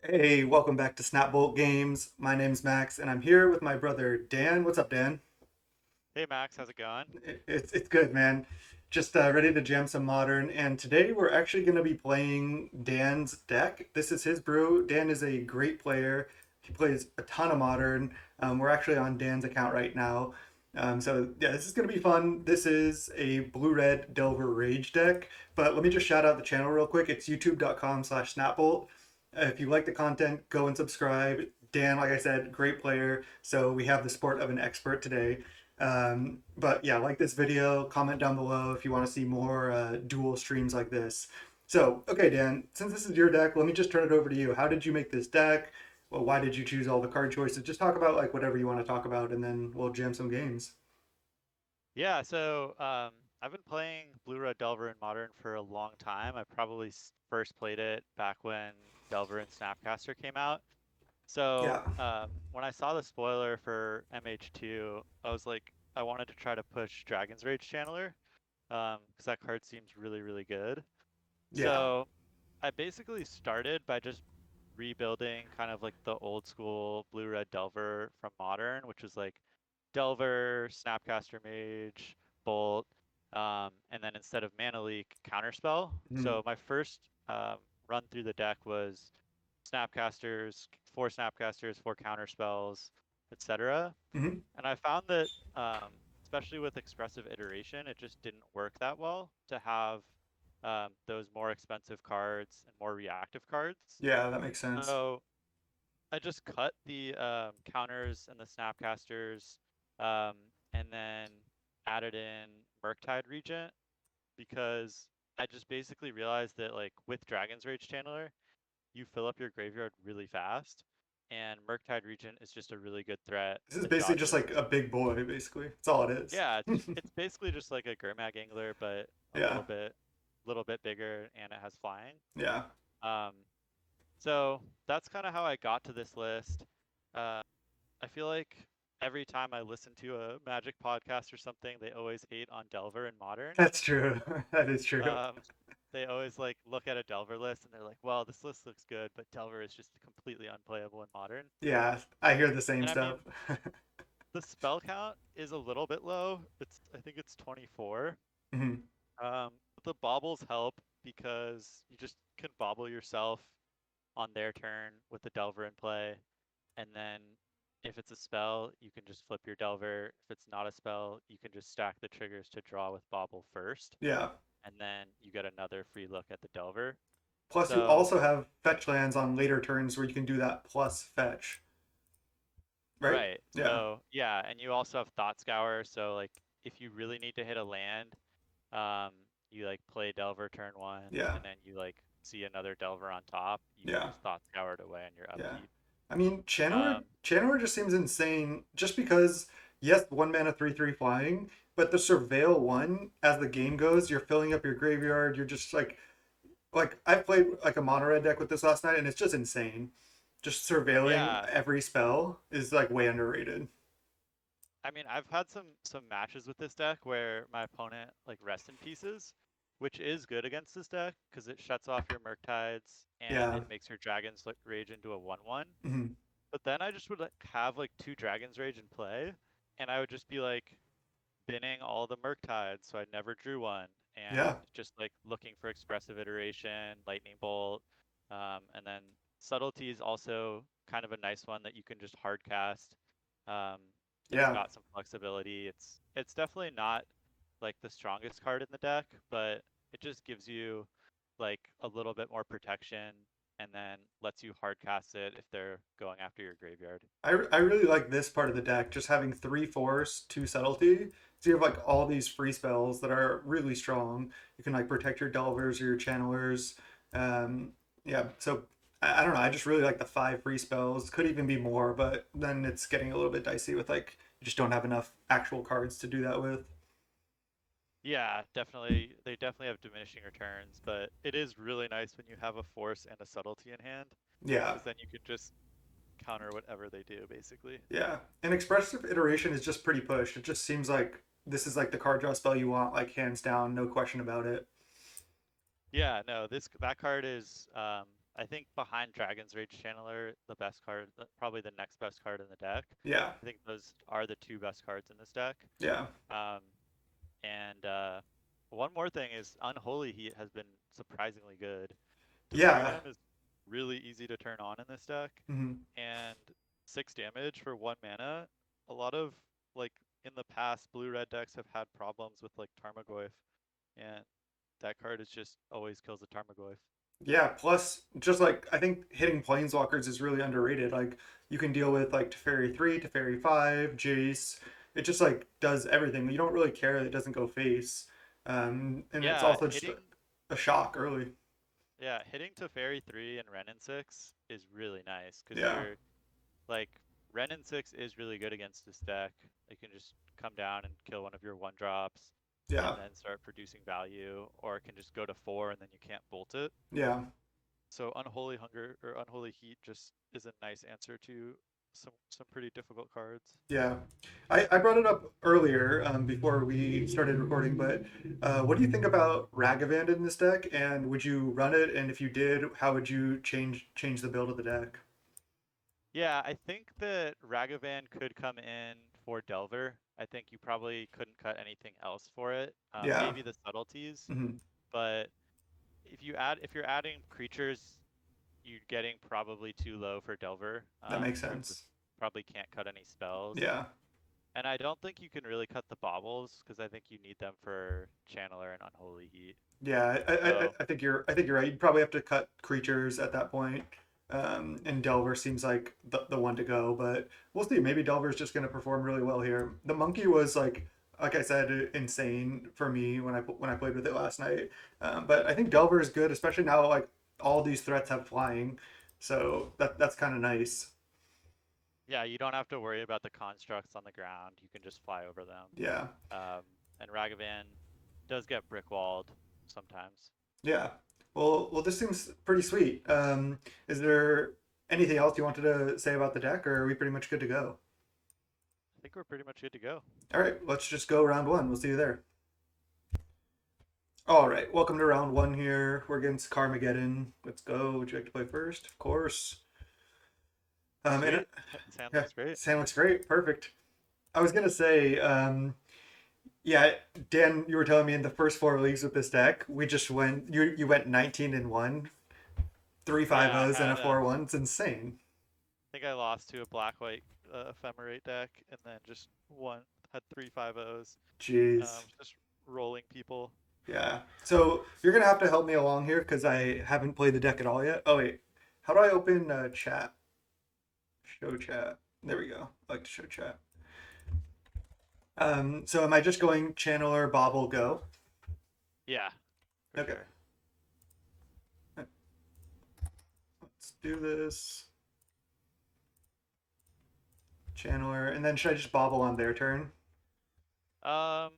Hey, welcome back to Snapbolt Games. My name's Max, and I'm here with my brother Dan. What's up, Dan? Hey Max, how's it going? It's good, man. Just ready to jam some modern. And today we're actually going to be playing Dan's deck. This is his brew. Dan is a great player. He plays a ton of modern. We're actually on Dan's account right now. So yeah, this is going to be fun. This is a blue-red Delver Rage deck. But let me just shout out the channel real quick. It's youtube.com/snapbolt. If you like the content, go and subscribe. Dan, like I said, great player. So we have the sport of an expert today. But yeah, like this video, comment down below if you want to see more dual streams like this. So, okay, Dan, since this is your deck, let me just turn it over to you. How did you make this deck? Well, why did you choose all the card choices? Just talk about like whatever you want to talk about, and then we'll jam some games. Yeah, I've been playing Blue Red Delver in Modern for a long time. I probably first played it back when Delver and Snapcaster came out. Yeah. When I saw the spoiler for MH2, I was like, I wanted to try to push Dragon's Rage Channeler, because that card seems really, really good. Yeah. So I basically started by just rebuilding kind of like the old school Blue Red Delver from Modern, which was like Delver, Snapcaster Mage, Bolt, and then instead of Mana Leak, Counterspell. Mhm. So my first run through the deck was Snapcasters, four Counterspells, etc. Mhm. And I found that, especially with expressive iteration, it just didn't work that well to have those more expensive cards and more reactive cards. Yeah, that makes sense. So I just cut the counters and the snapcasters, um, and then added in Murktide Regent because I just basically realized that like with Dragon's Rage Channeler, you fill up your graveyard really fast, and Murktide Regent is just a really good threat This is that basically just dodges. like a big boy, basically. That's all it is. Yeah, it's basically just like a Gurmag Angler, but a Yeah. little bit bigger, and it has flying. Yeah. Um, so that's kind of how I got to this list. Uh, I feel like every time I listen to a Magic podcast or something, they always hate on Delver and Modern. That's true. That is true. Um, they always like look at a Delver list and they're like, "Well, this list looks good, but Delver is just completely unplayable in Modern." Yeah, I hear the same And I stuff. mean, the spell count is a little bit low. I think it's 24. Mhm. But the baubles help because you just can bauble yourself on their turn with the Delver in play. And then if it's a spell, you can just flip your Delver. If it's not a spell, you can just stack the triggers to draw with Bobble first, Yeah. and then you get another free look at the Delver. Plus, you So, also have fetch lands on later turns where you can do that plus fetch, right? right. Yeah. So, yeah, and you also have Thought Scour. So, like, if you really need to hit a land, um, you like play Delver turn one, Yeah. and then you like see another Delver on top. You can Yeah. just Thought Scour it away on your Yeah. upkeep. I mean, Channeler Um, Channeler just seems insane just because yes, one mana 3/3 flying, but the surveil one as the game goes, you're filling up your graveyard, you're just like I played like a mono red deck with this last night and it's just insane. Just surveilling yeah, every spell is like way underrated. I mean, I've had some matches with this deck where my opponent like rest in pieces, which is good against this deck because it shuts off your Murktides and Yeah. it makes your Dragon's Rage into a 1/1. Mhm. But then I just would like, have like two Dragon's Rage in play, and I would just be like binning all the Murktides, so I never drew one, and Yeah. just like looking for expressive iteration, Lightning Bolt, and then Subtlety is also kind of a nice one that you can just hard cast. Um, it's Yeah. got some flexibility. It's definitely not like the strongest card in the deck, but it just gives you like a little bit more protection and then lets you hard cast it if they're going after your graveyard. I really like this part of the deck, just having three force, two subtlety. So you have like all these free spells that are really strong. You can like protect your delvers or your channelers. Um, yeah, so I don't know. I just really like the five free spells. Could even be more, but then it's getting a little bit dicey with like you just don't have enough actual cards to do that with. Yeah, definitely. They definitely have diminishing returns, but it is really nice when you have a force and a subtlety in hand, Yeah, because then you can just counter whatever they do, basically. yeah. And expressive iteration is just pretty pushed. It just seems like this is like the card draw spell you want, like hands down, no question about it. Yeah, no, that card is I think behind Dragon's Rage Channeler, the best card, probably the next best card in the deck. Yeah, I think those are the two best cards in this deck. yeah, Um, and one more thing is Unholy Heat has been surprisingly good. Destroy yeah. him is really easy to turn on in this deck, Hmm. and 6 damage for 1 mana. A lot of like in the past, blue-red decks have had problems with like Tarmogoyf, and that card is just always kills a Tarmogoyf. Yeah, plus just like I think hitting planeswalkers is really underrated. Like you can deal with like Teferi 3, Teferi 5, Jace. It just like does everything. You don't really care that it doesn't go face. And it's Yeah, also just a shock early. hitting to Fairy 3 and Ren and 6 is really nice because Yeah, you're like Ren and 6 is really good against this deck. You can just come down and kill one of your 1 drops and yeah, then start producing value, or it can just go to 4 and then you can't bolt it. yeah, So Unholy Hunger or Unholy Heat just is a nice answer to some pretty difficult cards. yeah. I brought it up earlier before we started recording, but what do you think about Ragavan in this deck? And would you run it? And if you did, how would you change the build of the deck? Yeah, I think that Ragavan could come in for Delver. I think you probably couldn't cut anything else for it. Yeah, Maybe the subtleties, hmm, but if you're adding creatures, you're getting probably too low for Delver. that makes In terms of sense. probably can't cut any spells. Yeah. And I don't think you can really cut the baubles because I think you need them for Channeler and Unholy Heat. Yeah, So I think you're right. You'd probably have to cut creatures at that point. And Delver seems like the one to go, but we'll see. Maybe Delver's just going to perform really well here. The monkey was like I said, insane for me when I played with it last night. But I think Delver is good, especially now like all these threats have flying, so that's kind of nice. yeah, you don't have to worry about the constructs on the ground. You can just fly over them. Yeah, Um, and Ragavan does get brick walled sometimes. yeah. Well, this seems pretty sweet. Is there anything else you wanted to say about the deck, or are we pretty much good to go? I think we're pretty much good to go. All right, let's just go round one. We'll see you there. All right, welcome to round one here. We're against Carmageddon. Let's go. Would you like to play first? Of course. And Sweet. Sound yeah, looks great. Sam looks great. Perfect. I was gonna say, yeah, Dan, you were telling me in the first 4 leagues with this deck, we just went. You went 19-1, three five Yeah, I O's and a had 4-1. It's insane. I think I lost to a black white ephemerate deck and then just had 3 5-0s. Jeez. Just rolling people. Yeah. So you're gonna have to help me along here because I haven't played the deck at all yet. Oh wait, how do I open chat? Show chat. There we go. I like to show chat. So am I just going channeler bobble go? Yeah, for Okay. sure. Let's do this. Channeler, and then should I just bobble on their turn? Um,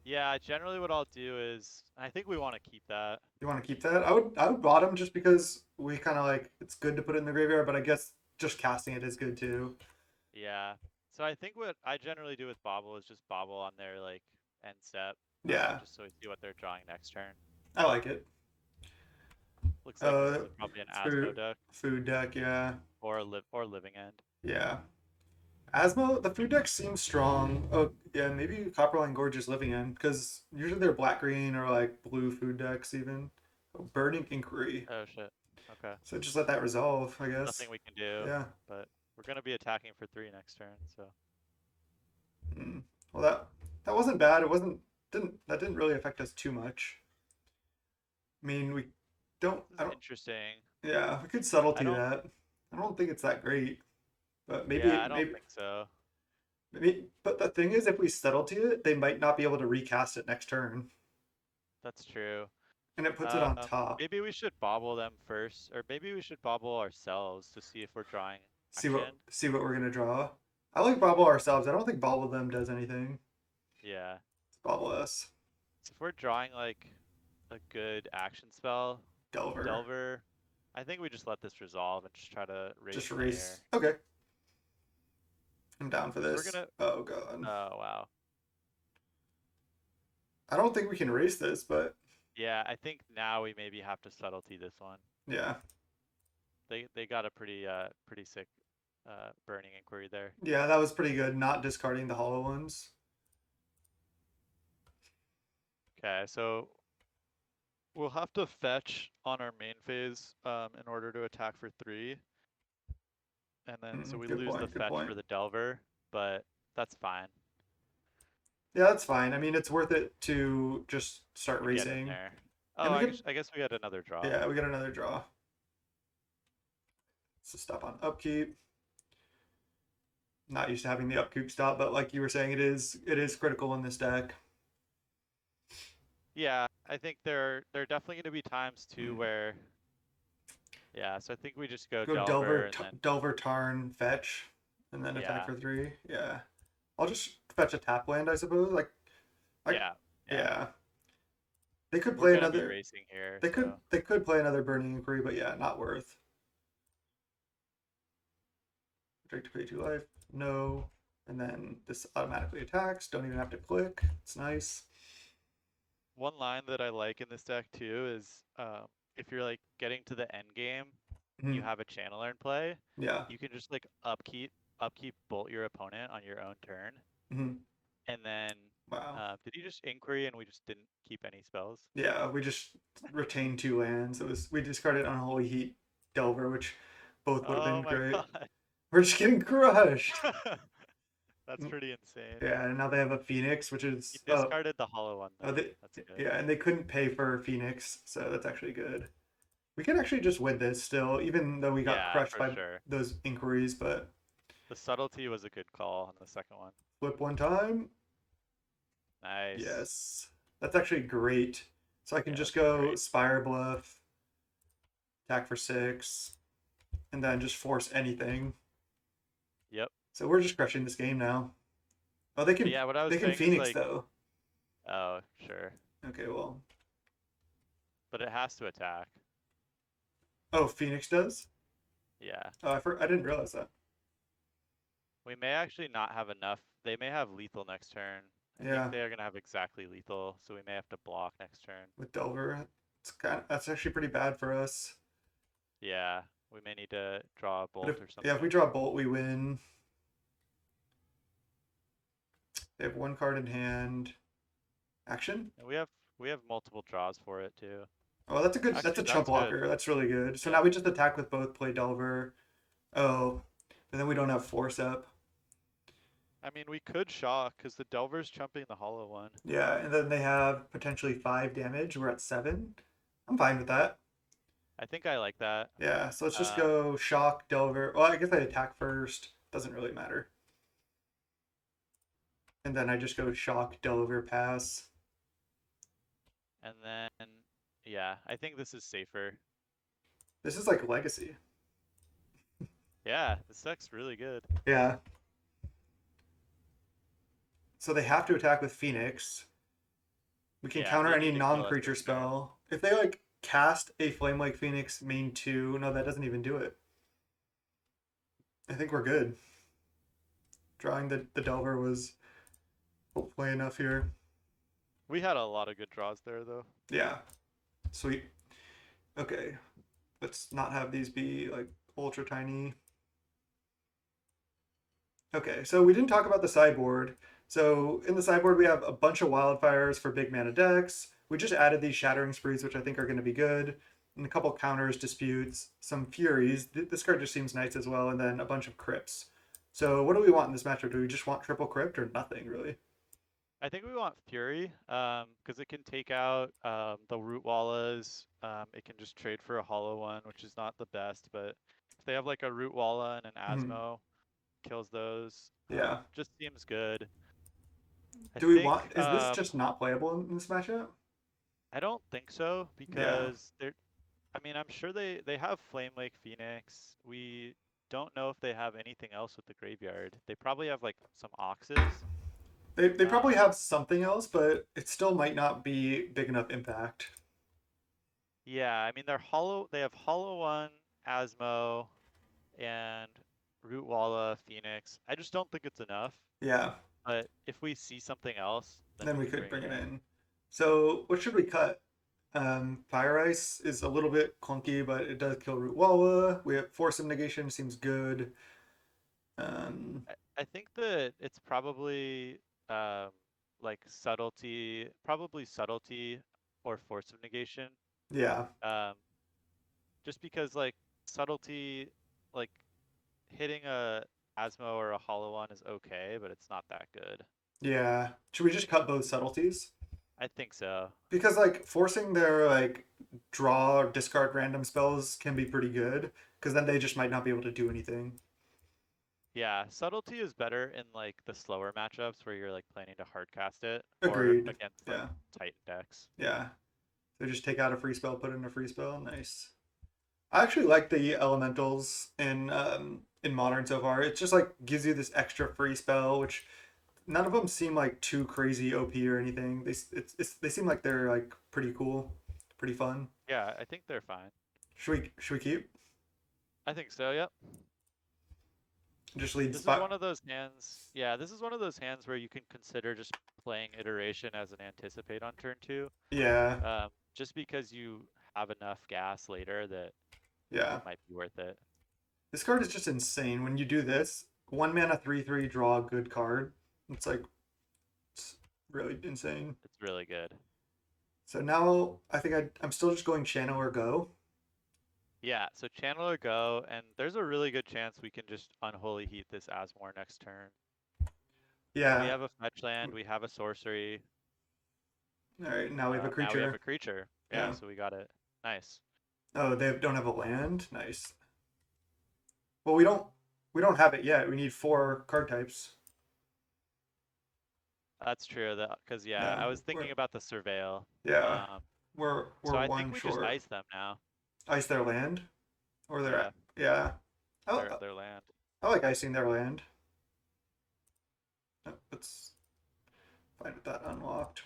yeah, generally what I'll do is I think we want to keep that. You want to keep that? I would bottom just because we kind of like it's good to put it in the graveyard, but I guess just casting it is good too. Yeah. So I think what I generally do with Bobble is just Bobble on their like end step, Yeah, just so we see what they're drawing next turn. I like it. Looks like this Uh, is probably an Asmo food deck food deck, yeah, or Living End. yeah. Asmo, the food deck seems strong. Oh yeah, maybe Copperline Gorge is living in because usually they're black green or like blue food decks even. Oh, Burning Inquiry. Oh shit. Okay. So just let that resolve, I guess. Nothing we can do, Yeah. but we're gonna be attacking for 3 next turn, so Mm. Well, that wasn't bad. It wasn't didn't really affect us too much. I mean, we don't. this I is don't. interesting. Yeah, we could I subtlety don't that. I don't think it's that great, but yeah, I don't think so. maybe. But the thing is, if we subtlety it, they might not be able to recast it next turn, That's true. and it puts it on top. Maybe we should bobble them first, or maybe we should bobble ourselves to see if we're drawing See action. what we're gonna draw. I like bobble ourselves. I don't think bobble them does anything. Yeah. It's bobble us. So if we're drawing like a good action spell, Delver. Delver, I think we just let this resolve and just try to race Just in the erase. air. Okay. I'm down for So we're this. gonna. Oh god. Oh wow. I don't think we can erase this, but Yeah, I think now we maybe have to subtlety this one. Yeah. They got a pretty sick burning inquiry there. Yeah, that was pretty good, not discarding the hollow ones. Okay, so we'll have to fetch on our main phase in order to attack for 3, and then so we Good lose the point. Good fetch point. for the Delver, but that's fine. Yeah, that's fine. I mean, it's worth it to just start To get in racing. there. And Oh, we could, I guess we got another draw. yeah, we got another draw. So stop on upkeep. Not used to having the upkeep stop, but like you were saying, it is critical in this deck. Yeah, I think there are definitely going to be times too Mm. where yeah. So I think we just go Go Delver Delver, and then Delver, Tarn, fetch, and then attack yeah, for 3. Yeah, I'll just fetch a tap land, I suppose. Like, yeah, yeah. yeah, they could We're play gonna be another. racing here, They could so they could play another Burning Inquiry, but yeah, not worth. Drake to pay 2 life. No. And then this automatically attacks. Don't even have to click. It's nice. one line that I like in this deck too is if you're like getting to the end game and you Mhm. have a channeler in play, Yeah. you can just like upkeep bolt your opponent on your own turn, Mhm. and then Wow. did you just inquiry and we just didn't keep any spells? Yeah, we just retained 2 lands. We discarded Unholy Heat Delver, which both would have Oh been my great. god, We're just getting crushed. that's pretty insane. Yeah, and now they have a Phoenix, which You is discarded the hollow one though. they, That's good. yeah, and they couldn't pay for Phoenix, so that's actually good. We can actually just win this still, even though we got Yeah, crushed for by sure. those inquiries. But The subtlety was a good call on the second one. flip one time. Nice. Yes. That's actually great. So I can Yeah, just this is go great. Spire Bluff, attack for 6, and then just force anything. Yep. So we're just crushing this game now. Oh, they But can yeah, what I was they can saying is Phoenix like, though. oh, sure. Okay, well. But it has to attack. Oh, Phoenix does? Yeah. Oh, I didn't realize that. We may actually not have enough. They may have lethal next turn. I think Yeah, they are going to have exactly lethal, so we may have to block next turn. with Delver. That's actually pretty bad for us. Yeah, we may need to draw a But bolt or if we something. draw a Bolt, we win. They have 1 card in hand. Action? And we have multiple draws for it too. Oh, that's a good. That's a Actually, chump that's good. blocker. That's really good. So now Yep. we just attack with both. Play Delver. Oh, but then we don't have force up. I mean, we could shock because the Delver's chumping the hollow one. Yeah, and then they have potentially 5 damage. We're at 7. I'm fine with that. I think I like that. Yeah, so let's just Um, go Shock, Delver. Well, I guess I attack first. Doesn't really matter. And then I just go Shock, Delver, pass. and then, yeah, I think this is safer. This is like Legacy. Yeah, this deck's really good. Yeah. So they have to attack with Phoenix. We can Yeah, counter they any need to kill us non-creature this turn. spell. If they like cast a Flame like Phoenix main 2, no, that doesn't even do it. I think we're good. Drawing the Delver was hopefully enough here. We had a lot of good draws there, though. Yeah. Sweet. Okay. Let's not have these be like ultra tiny. Okay, so we didn't talk about the sideboard. So in the sideboard, we have a bunch of wildfires for big mana decks. We just added these shattering sprees, which I think are going to be good, and a couple counters, disputes, some furies. This card just seems nice as well, and then a bunch of crypts. So what do we want in this matchup? Do we just want triple crypt or nothing really? I think we want Fury, because it can take out the Root Wallas. It can just trade for a hollow one, which is not the best, but if they have like a Root Walla and an Mhm. Asmo, kills those. Yeah. Just seems good. I Do we think want? Is this just not playable in this matchup? I don't think so Yeah. because they're. I mean, I'm sure they have Flame Lake Phoenix. We don't know if they have anything else with the graveyard. They probably have like some Oxes. They probably Um, have something else, but it still might not be big enough impact. yeah, I mean they're hollow. They have Hollow One, Asmo, and Root Walla Phoenix. I just don't think it's enough. Yeah. But if we see something else, then Then we we can could bring bring it it in. in. So what should we cut? Fire Ice is a little bit clunky, but it does kill Root Walla. We have Force of Negation, seems good. Um, I think that it's probably um, like subtlety, probably subtlety or force of negation. yeah, Um, just because like subtlety, like hitting a Asmo or a Hollow One is okay, but it's not that good. yeah. Should we just cut both subtleties? I think so. Because like forcing their like draw or discard random spells can be pretty good. Because then they just might not be able to do anything. Yeah, subtlety is better in like the slower matchups where you're like planning to hardcast it or Agreed. against like Yeah, Titan decks. yeah. So just take out a free spell, put in a free spell. Nice. I actually like the elementals in modern so far. It just like gives you this extra free spell, which none of them seem like too crazy OP or anything. They seem like they're like pretty cool, pretty fun. Yeah, I think they're fine. Should we keep I think so, yep. just lead This is spot? one of those hands. Yeah, this is one of those hands where you can consider just playing iteration as an anticipate on turn two. Yeah, Just because you have enough gas later that yeah. it might be worth it. This card is just insane. When you do this, 1 mana 3/3 draw a good card. It's like it's really insane. It's really good. So now I think I'm still just going channel or go. Yeah, so channel or go, and there's a really good chance we can just unholy heat this Asmore next turn. We Yeah. have a fetch land, we have a sorcery. All right. Now we have a Now we have creature. a creature. Yeah, Yeah. so we got it. Nice. Oh, they don't have a land. Nice. Well, we don't have it yet. We need 4 card types. That's true. Because yeah, Yeah. I was We're thinking about the surveil. yeah. Um, We're so we're I think one we just short. ice them now. Ice their land, or their Yeah, yeah. I, their land. I like icing their land. Oh, let's find that unlocked.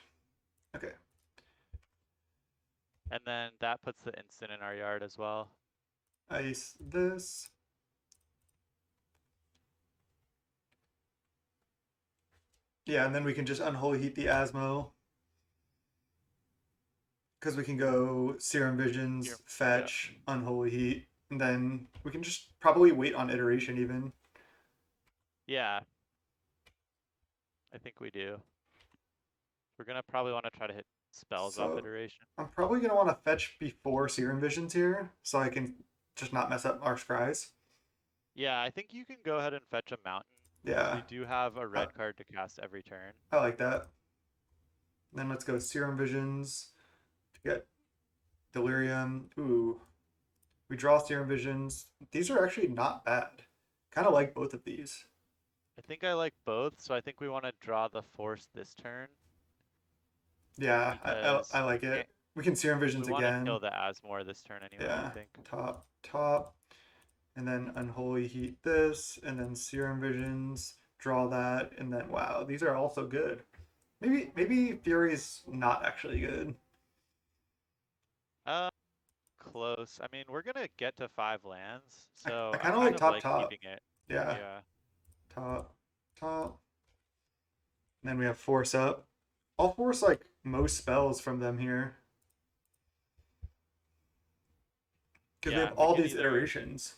Okay. And then that puts the instant in our yard as well. Ice this. Yeah, and then we can just unholy heat the Asmo because we can go Serum Here, Visions, yeah. fetch, unholy heat, and then we can just probably wait on iteration even. Yeah, I think we do. We're gonna probably want to try to hit spells off So iteration. I'm probably gonna want to fetch before Serum Visions here, so I can just not mess up our scries. Yeah, I think you can go ahead and fetch a mountain because Yeah, we do have a I, red card to cast every turn. I like that. Then let's go Serum Visions to get Delirium. Ooh, we draw Serum Visions. These are actually not bad. Kind of like both of these. I think I like both, so I think we want to draw the force this turn Yeah, I because like we can't. it. We can Serum We Visions want to kill again. the Asmore this turn anyway, I Yeah, think. top, and then Unholy Heat this, and then Serum Visions, draw that, and then wow, these are also good. Maybe Fury's not actually good. Uh, Close. I mean, we're gonna get to 5 lands, I so I kind of kind like of top like top. keeping it. Yeah, Yeah. top top. And then we have Force up. I'll force like most spells from them here because we have Yeah, we all can these either. iterations.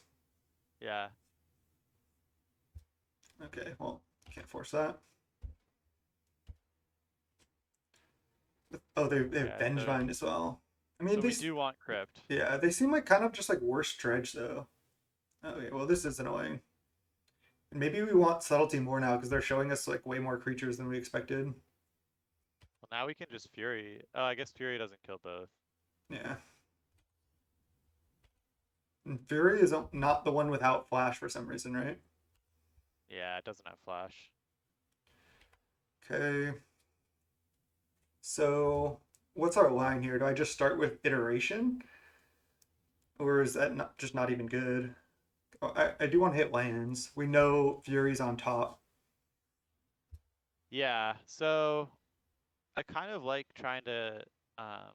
Yeah. Okay, well, can't force that. Oh, they have Yeah. So Vengevine as well. I mean, so we do want crypt. yeah, they seem like kind of just like worse dredge though. Okay, well, this is annoying. And maybe we want subtlety more now because they're showing us like way more creatures than we expected. Well, now we can just fury. Oh, I guess fury doesn't kill both. Yeah. And Fury is not the one without flash for some reason, right? Yeah, it doesn't have flash. Okay. So, what's our line here? Do I just start with iteration? Or is that not just not even good? Oh, I do want to hit lands. We know Fury's on top. Yeah. So I kind of like trying to. Um,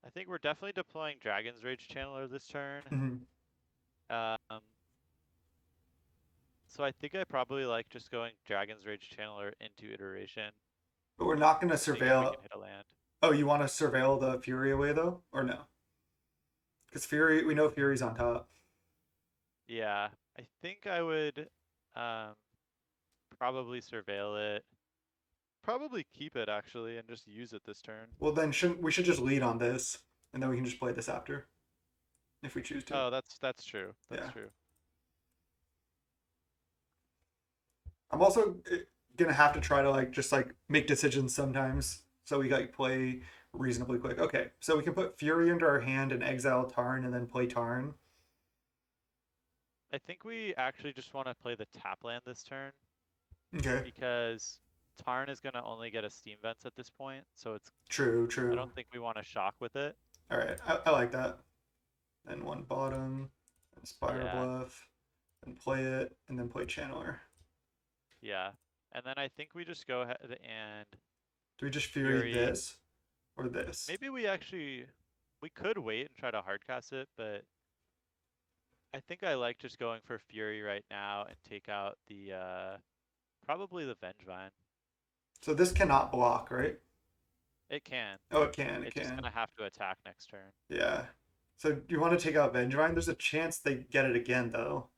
I think we're definitely deploying Dragon's Rage Channeler this turn. Mhm. Um, so I think I probably like just going Dragon's Rage Channeler into iteration, But we're not going to seeing if we surveil. can hit a land. Oh, you want to surveil the Fury away though, or no? Because Fury, we know Fury's on top. Yeah, I think I would um, probably surveil it. Probably keep it actually and just use it this turn. Well, then shouldn't we should just lead on this, and then we can just play this after if we choose to. Oh, that's true. That's Yeah. true. I'm also gonna have to try to like just like make decisions sometimes, so we like play reasonably quick. Okay, so we can put Fury into our hand and exile Tarn, and then play Tarn. I think we actually just want to play the tap land this turn Okay. because Tarn is gonna only get a Steam Vents at this point, so it's True. I True. don't think we want to shock with it. All right. I like that. Then one bottom, and Spire Yeah, Bluff, and play it, and then play Channeler. yeah. And then I think we just go ahead and Do we just Fury Fury. this or this? Maybe we could wait and try to hardcast it, but I think I like just going for Fury right now and take out the probably the Vengevine. So this cannot block, right? It can. Oh, it can. It It's just can. gonna have to attack next turn. Yeah. So do you want to take out Vengevine? There's a chance they get it again, though.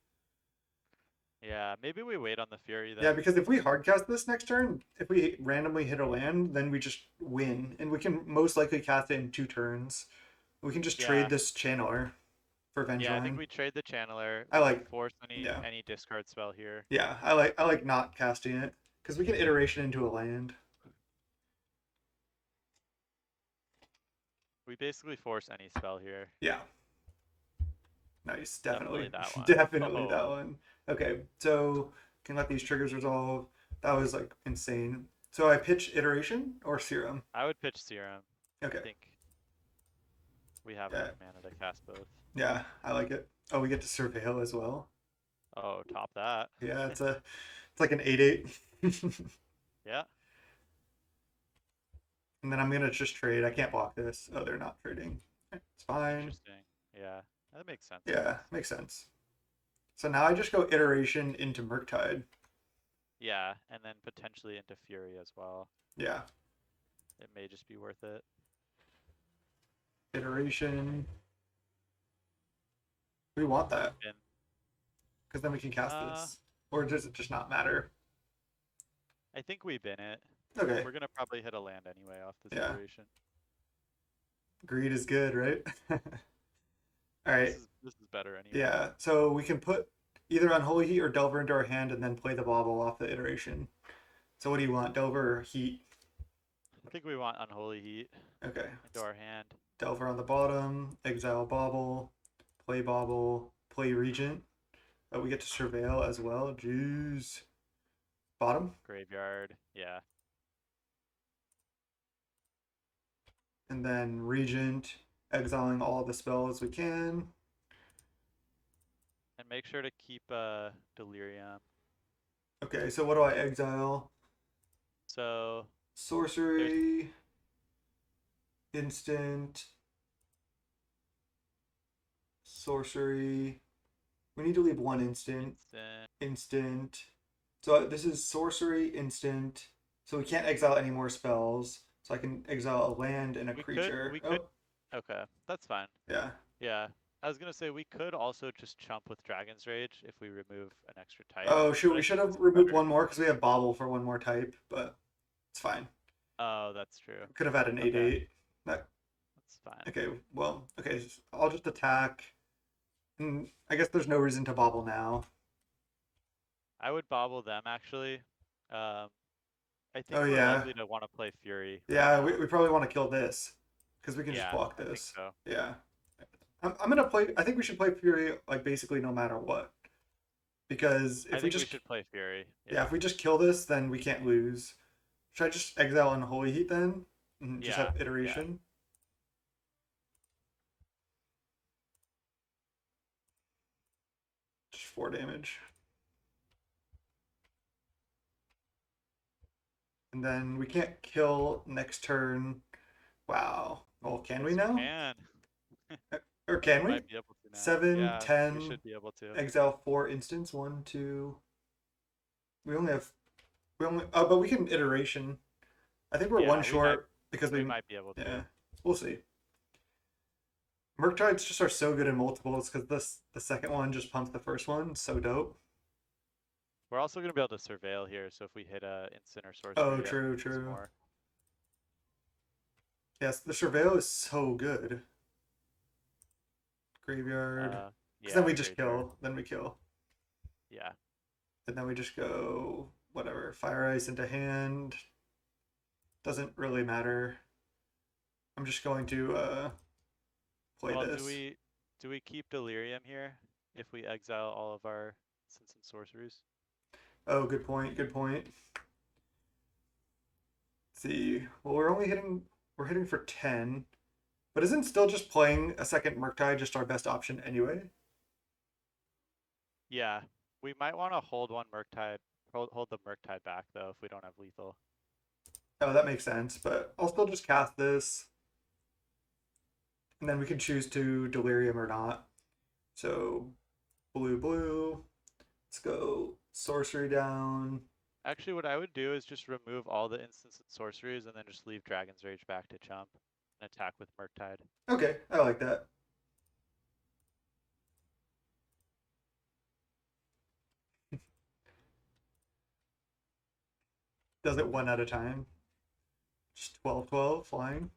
Yeah, maybe we wait on the Fury Yeah, then. because if we hardcast this next turn, if we randomly hit a land, then we just win, and we can most likely cast it in 2 turns. We can just trade Yeah, this Channeler for yeah. I think Vengevine. we trade the Channeler. I We can like, force yeah, any discard spell here. yeah. I like not casting it because we can iteration into a land. We basically force any spell here. Yeah, nice, Definitely definitely, that one. definitely that Oh, one. Okay, so can let these triggers resolve. That was like insane. So I pitch iteration or serum. I would pitch Serum. I Okay, think we have yeah, enough mana to cast both. yeah, I like it. Oh, we get to surveil as well. Oh, top that. Yeah, it's like an 8/8. Yeah, And then I'm gonna just trade. I can't block this. Oh, they're not trading. It's fine. interesting. Yeah, that makes sense, I Yeah, guess. makes sense. So now I just go iteration into Murktide. Yeah, and then potentially into Fury as well. Yeah, It may just be worth it. iteration. We want that And because then we can cast uh, this. Or does it just not matter? I think we bin it. Okay. We're gonna probably hit a land anyway off this Yeah. iteration. Greed is good, right? All right. This is better anyway. Yeah. So we can put either Unholy Heat or Delver into our hand and then play the bauble off the iteration. So what do you want, Delver or Heat? I think we want Unholy Heat Okay. into our hand. Delver on the bottom, exile bauble, play Regent. Oh, we get to surveil as well. Jeez. Bottom. Graveyard. Yeah. And then Regent, exiling all the spells we can. And make sure to keep Delirium. Okay, so what do I exile? So there's Sorcery, instant, sorcery. We need to leave one instant. instant. Instant. So this is sorcery, instant. So we can't exile any more spells. So I can exile a land and a creature. We could Oh, okay, that's fine. yeah. Yeah. I was gonna say we could also just chump with Dragon's Rage if we remove an extra type. Oh, shoot. But We I should think this have is removed better. one more because we have Bobble for one more type, but it's fine. Oh, that's true. Could have had an 8 Okay, 8. That, that's fine. okay, well, okay. I'll just attack. And I guess there's no reason to Bobble now. I would bobble them actually. Um, I think Oh, we're yeah. likely to want to play Fury right Yeah, now. we probably want to kill this because we can just Yeah, block I think this. so. Yeah. I'm gonna play. I think we should play Fury like basically no matter what, because I if we think we just should play Fury. yeah, Yeah. if we just kill this, then we can't lose. Should I just exile and Holy Heat then, and just Yeah. have Yeah. iteration? Just 4 damage, and then we can't kill next turn. Wow. Well, can we Yes, we now? can. Or can We we? might be able to now. 7, Yeah, we 10, should be able to. exile 4 instants. 1, 2. We only have. We only. Oh, but we can iteration. I think we're one Yeah, we might short. because We we, might be able yeah, to. we'll see. Murktides just are so good in multiples because the second one just pumps the first one. So dope. We're also going to be able to surveil here, so if we hit a instant or Oh, sorcery, that true, means true. more. Yes, the surveil is so good. Graveyard. Because then Yeah, we just graveyard. kill. Then we kill. Yeah. And then we just go whatever. Fire ice into hand. Doesn't really matter. I'm just going to play Well, this. do we keep delirium here if we exile all of our instants and sorceries? Oh, good point. Good point. Let's see. Well, we're hitting for 10. But isn't still just playing a second Murktide just our best option anyway? Yeah. We might want to hold one Murktide, hold the Murktide back though if we don't have lethal. Oh, that makes sense. But I'll still just cast this. And then we can choose to Delirium or not. So blue, blue. Let's go sorcery down. Actually, what I would do is just remove all the instants and sorceries and then just leave Dragon's Rage back to chump and attack with Murktide. Okay, I like that. Does it one at a time. Just 12, 12 flying.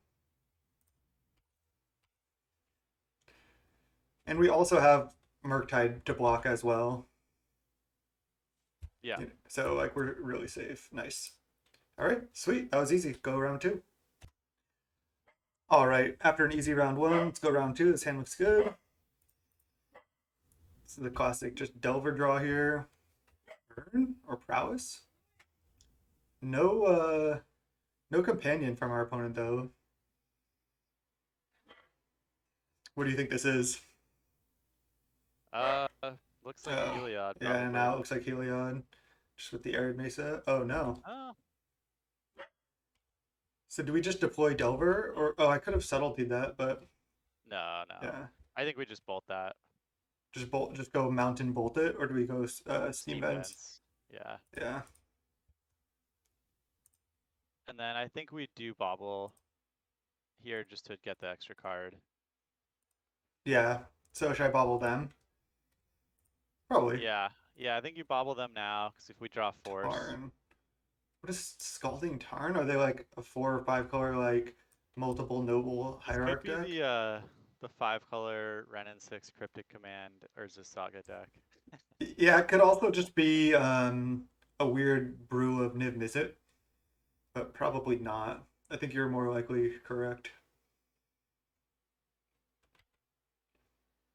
And we also have Murktide to block as well. Yeah. So like we're really safe. Nice. All right, sweet. That was easy. Go round two. All right, after an easy round one, let's go round two. This hand looks good. This is the classic just Delver draw here. Burn or prowess? No companion from our opponent though. What do you think this is? Uh, looks like Oh, Heliod yeah, probably. now it looks like Heliod. Just with the Arid Mesa. Oh no. Oh, So do we just deploy Delver? Or oh I could have subtlety that, but no, no. yeah. I think we just bolt that. Just go mountain bolt it, or do we go steam Steam vents? vents. Yeah. Yeah. And then I think we do bobble here just to get the extra card. Yeah. So should I bobble them? Probably. Yeah. Yeah, I think you bobble them now, because if we draw force. Tarn. What is Scalding Tarn? Are they like a 4 or 5 color like multiple noble This could hierarch be deck? the 5 color Ren and 6 Cryptic Command Urza Saga deck. Yeah, it could also just be a weird brew of Niv Mizzet, but probably not. I think you're more likely correct.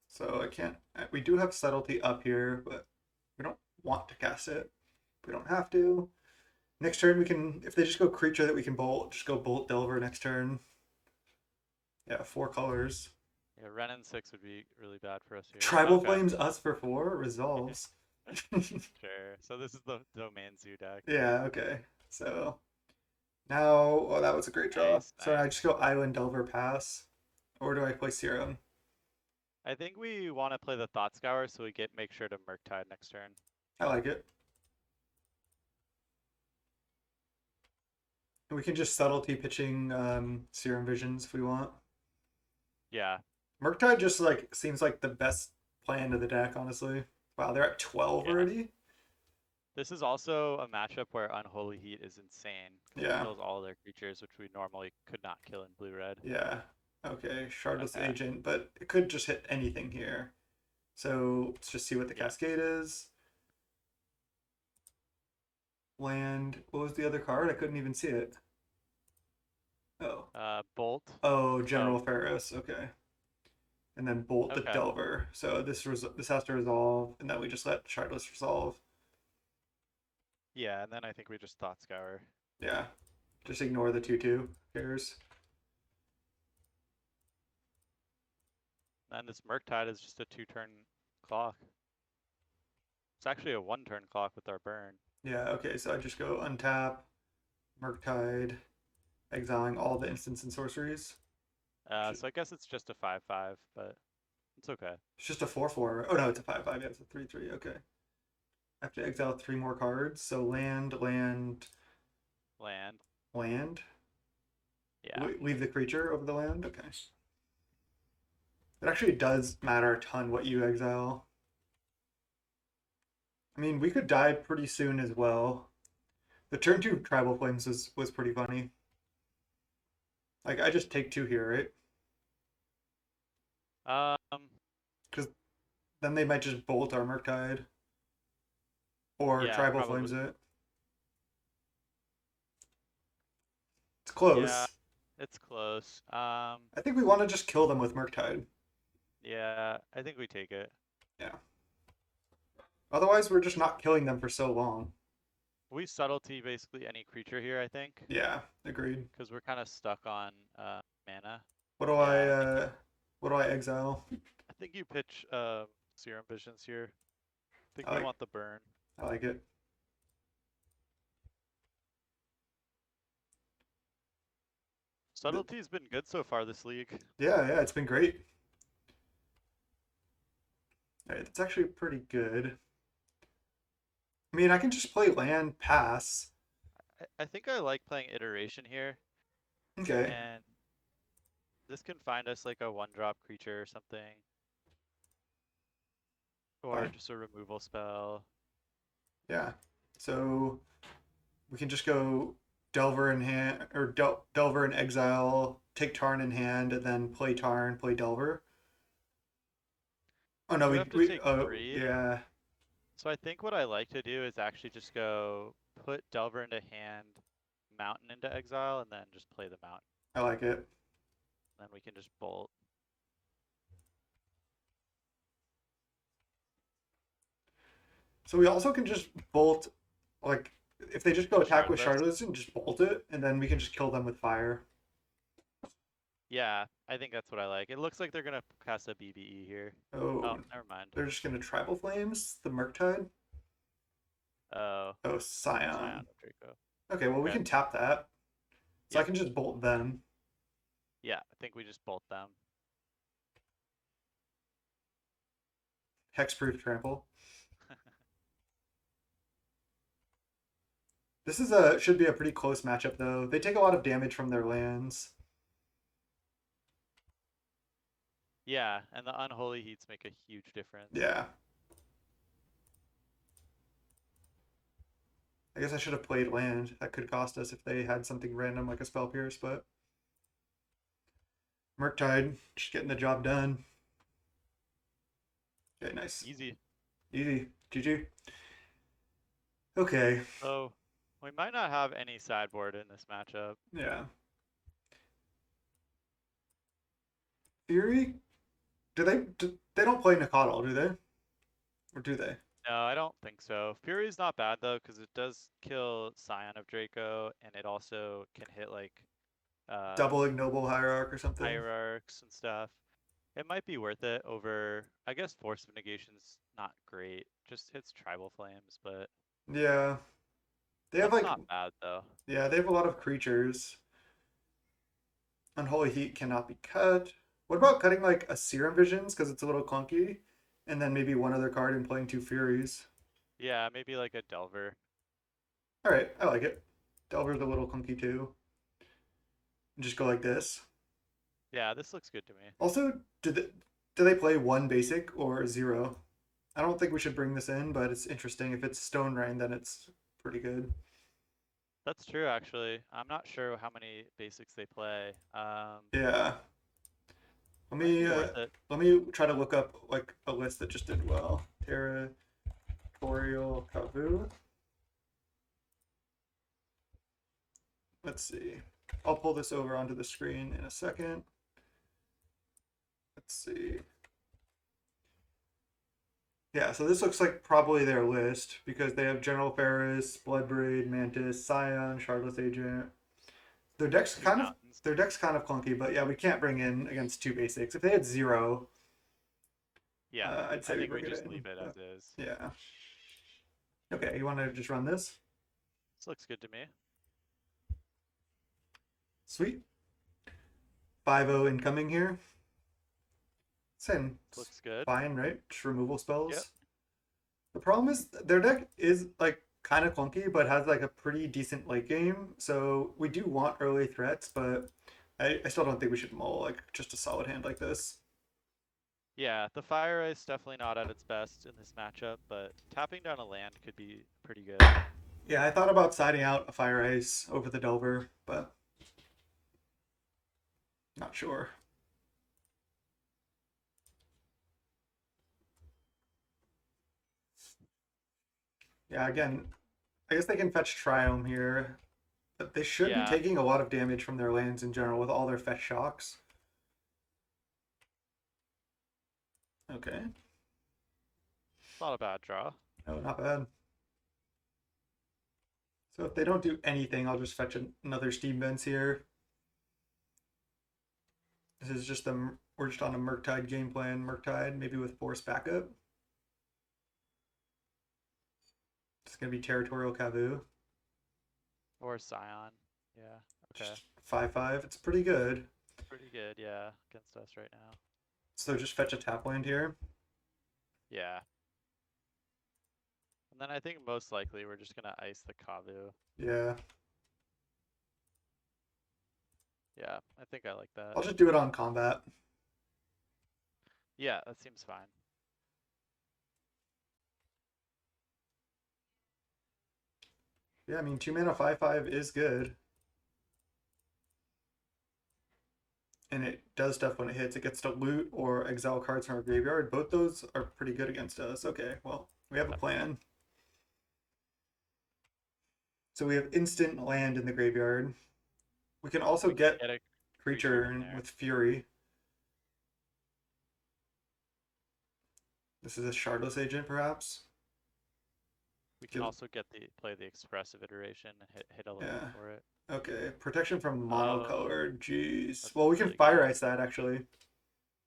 So I can't. We do have subtlety up here, but we don't want to cast it. We don't have to. Next turn we can, if they just go creature that we can bolt, just go bolt Delver next turn. Yeah, 4 colors. Yeah, Ren and 6 would be really bad for us here. Tribal Okay. Flames us for 4 resolves. Sure. So this is the Domain Zoo deck. Yeah, okay. So now, oh, that was a great draw. Nice, So I nice. just go Island Delver pass, or do I play Serum? I think we want to play the Thought Scour so we make sure to Murktide next turn. I like it. We can just subtlety pitching Serum Visions if we want. Yeah. Murktide just like seems like the best plan to the deck, honestly. Wow, they're at 12 Yeah. already. This is also a matchup where Unholy Heat is insane because it Yeah, kills all their creatures, which we normally could not kill in blue-red. yeah. Okay, Shardless Okay. Agent, but it could just hit anything here. So let's just see what the Yeah. Cascade is. Land. What was the other card? I couldn't even see it. Oh. Bolt. Oh, General Oh, Ferris. Okay. And then Bolt the okay. Delver. So this has to resolve, and then we just let Shardless resolve. Yeah, and then I think we just Thought Scour. Yeah. Just ignore the 2/2. Who cares? And this Murktide is just a 2-turn clock. It's actually a 1-turn clock with our burn. Yeah, okay, so I just go untap, Murktide, exiling all the instants and sorceries. So I guess it's just a 5/5, but it's okay. It's just a 4/4. Oh no, it's a 5/5. Yeah, it's a 3/3. Okay. I have to exile 3 more cards. So land, land, Land. land. Yeah. Leave the creature over the land? Okay. It actually does matter a ton what you exile. I mean, we could die pretty soon as well. The turn two Tribal Flames was pretty funny. Like, I just take two here, right? Um. Because then they might just bolt our Murktide or Yeah. Tribal Probably. Flames it. It's Yeah. close. It's close. I think we want to just kill them with Murktide. Yeah. I think we take it. Yeah. Otherwise, we're just not killing them for so long. We subtlety basically any creature here, I think, Yeah, agreed. because we're kind of stuck on mana. What do I Yeah. what do I exile? I think you pitch Serum Visions here. I think I we like want the burn. I like it. Subtlety's been good so far this league. Yeah, it's been great. All right, that's actually pretty good. I mean, I can just play land pass. I think I like playing Iteration here, Okay, and this can find us like a one-drop creature or something, or fine. just a removal spell. Yeah. So we can just go Delver in hand or Delver in exile, take Tarn in hand, and then play Tarn, play Delver. Oh no, Do have to we take oh 3. yeah, So I think what I like to do is actually just go put Delver into hand, Mountain into exile, and then just play the Mountain. I like it. Then we can just bolt. So we also can just bolt, like, if they just go attack with Shardless. Shardless and just bolt it, and then we can just kill them with fire. Yeah, I think that's what I like. It looks like they're gonna cast a BBE here. Oh, Oh, never mind. they're just gonna Tribal Flames the Murktide. Oh, Oh, Scion Scion. of Draco. Okay, well we Okay. can tap that, so I Yep. can just bolt them. Yeah, I think we just bolt them. Hexproof Trample. This is a should be a pretty close matchup though. They take a lot of damage from their lands. Yeah, and the Unholy Heats make a huge difference. Yeah. I guess I should have played land. That could cost us if they had something random like a Spell Pierce, but Murktide just getting the job done. Okay, nice. Easy. Easy. GG. Okay. So we might not have any sideboard in this matchup. Yeah. Fury? They don't play Nakatl, do they? Or do they? No, I don't think so. Fury's not bad though, because it does kill Scion of Draco, and it also can hit like Double Ignoble Hierarch or something? hierarchs and stuff. It might be worth it over, I guess Force of Negation's not great. Just hits Tribal Flames, but Yeah. They have that's like not bad though. yeah, they have a lot of creatures. Unholy Heat cannot be cut. What about cutting like a Serum Visions because it's a little clunky, and then maybe one other card and playing two Furies? Yeah, maybe like a Delver. All right, I like it. Delver's a little clunky too. Just go like this. Yeah, this looks good to me. Also, do they play one basic or zero? I don't think we should bring this in, but it's interesting. If it's Stone Rain, then it's pretty good. That's true, actually. I'm not sure how many basics they play. Yeah. Let Might me be uh, worth it. let me try to look up like a list that just did well. Territorial Kavu. Let's see. I'll pull this over onto the screen in a second. Let's see. Yeah, so this looks like probably their list because they have General Ferris, Bloodbraid, Mantis, Scion, Shardless Agent. Their deck's Two kind of mountains. their deck's kind of clunky, but yeah, we can't bring in against two basics. If they had zero, Yeah, I'd I say we think we bring it just in. leave it But as is. yeah. Okay, you want to just run this? This looks good to me. Sweet. 5-0 incoming here. Same. This looks good. Fine, right? Just removal spells. Yep. The problem is their deck is like kind of clunky, but has like a pretty decent late game. So we do want early threats, but I still don't think we should mull like just a solid hand like this. Yeah, the Fire Ice definitely not at its best in this matchup, but tapping down a land could be pretty good. Yeah, I thought about siding out a Fire Ice over the Delver, but not sure. Yeah, again, I guess they can fetch Triome here, but they should be Yeah, taking a lot of damage from their lands in general with all their fetch shocks. Okay. not a bad draw. Oh, not bad. So if they don't do anything, I'll just fetch another Steam Vents here. This is just we're just on a Murktide game plan. Murktide, maybe with Force backup. It's gonna be Territorial Kavu. Or Scion. Yeah, okay. 5/5. It's pretty good. Pretty good, yeah, against us right now. So just fetch a tap land here. Yeah. And then I think most likely we're just gonna ice the Kavu. Yeah. Yeah, I think I like that. I'll just do it on combat. Yeah, that seems fine. Yeah, I mean 2 mana 5/5 is good. And it does stuff when it hits. It gets to loot or exile cards from our graveyard. Both those are pretty good against us. Okay, well, we have a plan. So we have instant land in the graveyard. We can also get a creature in there. with Fury. This is a Shardless Agent, perhaps. We can also play the expressive iteration and hit a land for it. Okay, protection from monocolored. Jeez. Well, we can really Fire good. Ice that actually.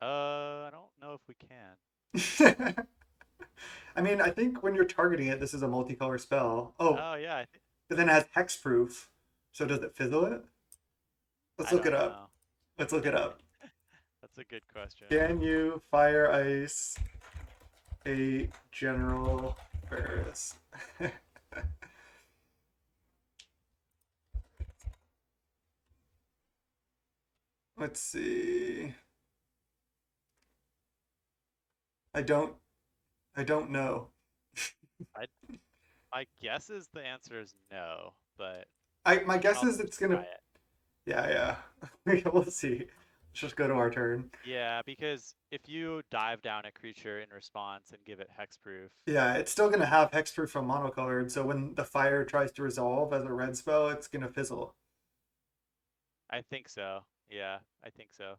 I don't know if we can. I mean, I think when you're targeting it, this is a multicolor spell. Oh, yeah. but then it has hexproof. So does it fizzle it? Let's look it up. Let's look it up. That's a good question. Can you Fire Ice a General Ferris? Let's see. I don't know. My guess is the answer is no, but my guess is it's gonna. It. Yeah. We'll see. Let's just go to our turn. Yeah, because if you dive down a creature in response and give it hexproof. Yeah, it's still gonna have hexproof from monocolored, so when the fire tries to resolve as a red spell, it's gonna fizzle. I think so. Yeah, I think so.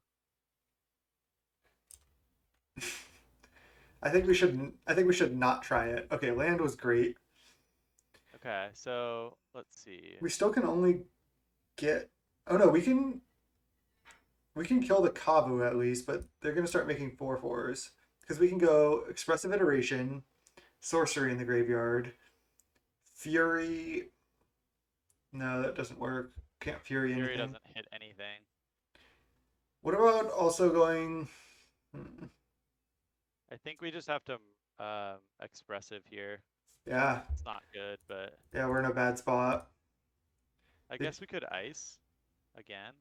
I think we should not try it. Okay, land was great. Okay, so let's see. We still can only get. Oh no, we can kill the Kavu at least, but they're gonna start making 4/4s because we can go expressive iteration, sorcery in the graveyard, fury. No, that doesn't work. Can't fury anything. Fury doesn't hit anything. What about also going? I think we just have to expressive here. Yeah. It's not good, but yeah, we're in a bad spot. I guess we could ice again.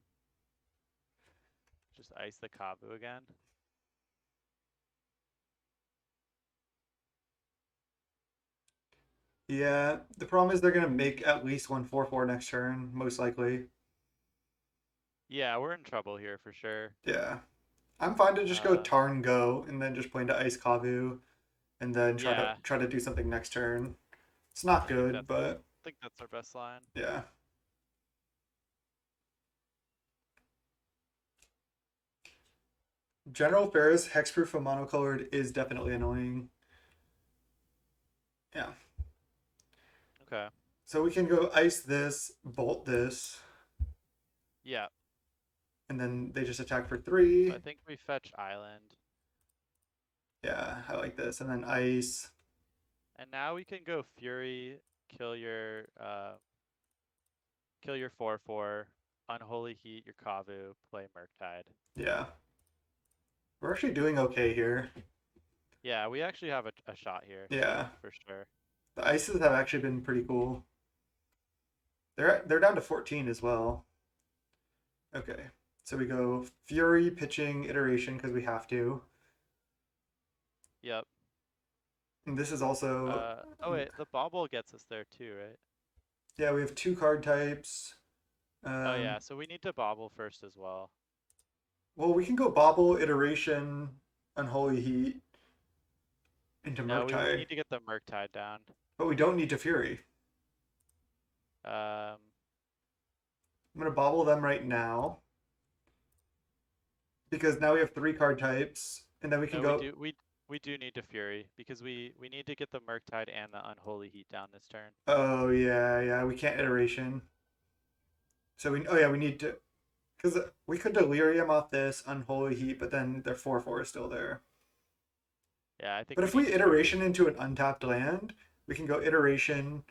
Just ice the Kabu again. Yeah, the problem is they're gonna make at least 1/4/4 next turn, most likely. Yeah, we're in trouble here for sure. Yeah. I'm fine to just go Tarn go and then just play into Ice Kavu and then try to do something next turn. It's not good, but I think that's our best line. Yeah. General Ferris hexproof from monocolored is definitely annoying. Yeah. Okay. So we can go ice this, bolt this. Yeah. And then they just attack for 3. So I think we fetch island. Yeah, I like this. And then ice. And now we can go fury, kill your 4/4, unholy heat your Kavu, play Murktide. Yeah. We're actually doing okay here. Yeah, we actually have a shot here. Yeah. For sure. The ices have actually been pretty cool. They're down to 14 as well. Okay. So we go Fury, pitching, iteration because we have to. Yep. And this is also, Oh wait, the bobble gets us there too, right? yeah, we have two card types. Oh Um, yeah, so we need to bobble first as well. well, we can go Bobble, iteration, Unholy Heat into No, we Murktide, need to get the Murktide down. but we don't need to Fury. Um, I'm gonna Bobble them right now because now we have three card types, and then we can no, go. we do need to Fury because we need to get the Murktide and the Unholy Heat down this turn. Oh yeah, yeah, we can't iteration. So we, oh yeah, we need to, because we could Delirium off this Unholy Heat, but then their 4/4 is still there. Yeah, I think But we if need we to Fury. iteration into an untapped land, we can go iteration.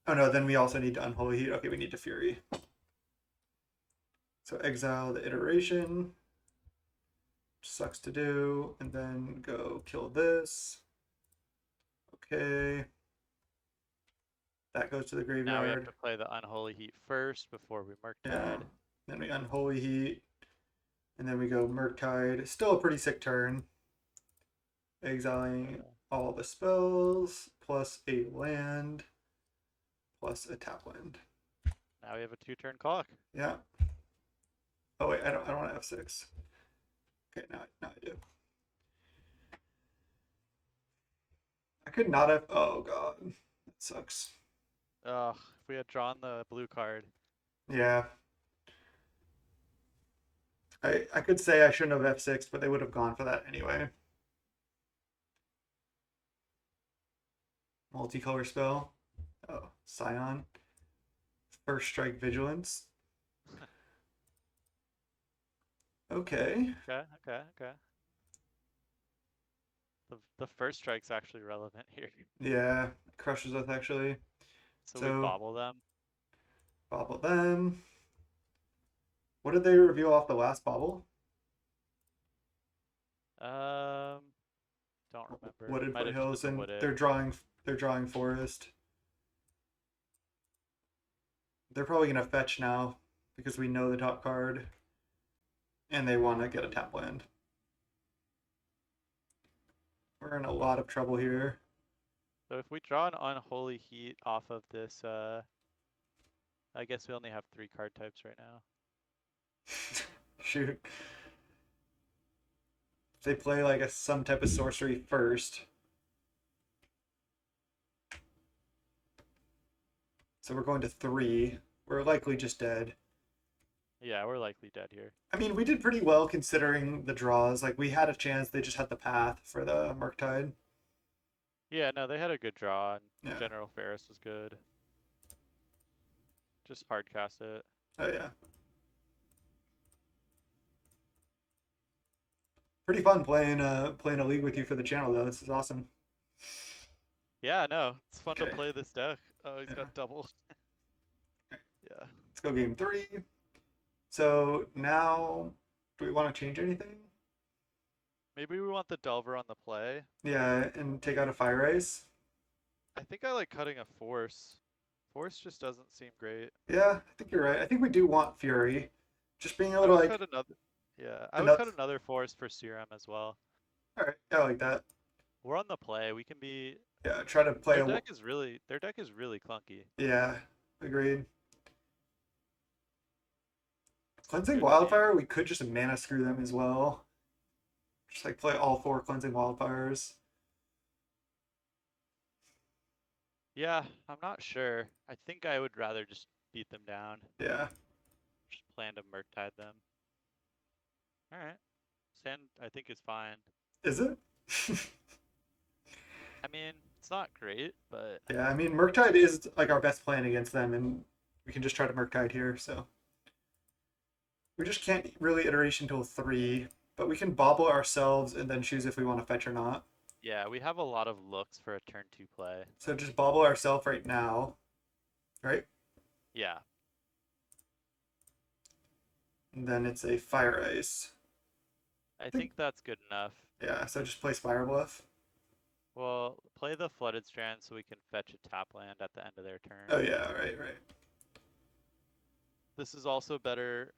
Oh no, then we also need to Unholy Heat. Okay, we need to Fury. So exile the iteration. Sucks to do. And then go kill this. Okay. That goes to the Now we have graveyard. to play the Unholy Heat first before we Yeah. Murktide. Then we Unholy Heat. And then we go Murktide. Still a pretty sick turn. Exiling all the spells, plus a land, plus a tap land. Now we have a 2-turn clock. Yeah. Oh wait, I don't want F6. Okay, now I do. I could not have. Oh god, that sucks. Ugh, if we had drawn the blue card. Yeah, I could say I shouldn't have F6, but they would have gone for that anyway. Multicolor spell. Oh, Scion. First strike vigilance. Okay. Okay. The first strike's actually relevant here. Yeah, crushes us actually. So we So bobble them. bobble them. What did they reveal off the last bobble? Um, don't remember. Wooded Might have just been foothills, the and wooded. they're drawing forest. They're probably gonna fetch now because we know the top card, and they want to get a tap land. We're in a lot of trouble here. So if we draw an Unholy Heat off of this, I guess we only have 3 card types right now. Shoot. If they play like some type of sorcery first. So we're going to 3. We're likely just dead. Yeah, we're likely dead here. I mean, we did pretty well considering the draws. Like, we had a chance. They just had the path for the Murktide. Yeah, no, they had a good draw, and Yeah. General Ferris was good. Just hard cast it. Oh, yeah. Pretty fun playing playing a league with you for the channel, though. This is awesome. Yeah, no, it's fun to Okay. play this deck. Oh, he's Yeah. got double. Yeah. Let's go game 3. So now, do we want to change anything? Maybe we want the Delver on the play. Yeah, and take out a Fire Ice. I think I like cutting a Force. Force just doesn't seem great. Yeah, I think you're right. I think we do want Fury. Just being able I to would like cut another. Yeah, I would another. cut another Force for Serum as well. All right, I like that. We're on the play. We can be. Yeah, try to play Their a. deck is really clunky. Yeah, agreed. Cleansing Good game. Wildfire, we could just mana screw them as well. Just like play all 4 Cleansing Wildfires. Yeah, I'm not sure. I think I would rather just beat them down. Yeah. Just plan to Murktide them. All right. Sand, I think, is fine. Is it? I mean, it's not great, but Yeah, I mean, Murktide is like our best plan against them, and we can just try to Murktide here, so. We just can't really iteration till 3, but we can bobble ourselves and then choose if we want to fetch or not. yeah, we have a lot of looks for a turn 2 play. So just bobble ourselves right now, right? Yeah. And then it's a Fire Ice. I think that's good enough. Yeah, so just place Fire Bluff. Well, play the Flooded Strand so we can fetch a tap land at the end of their turn. Oh yeah, right. This is also better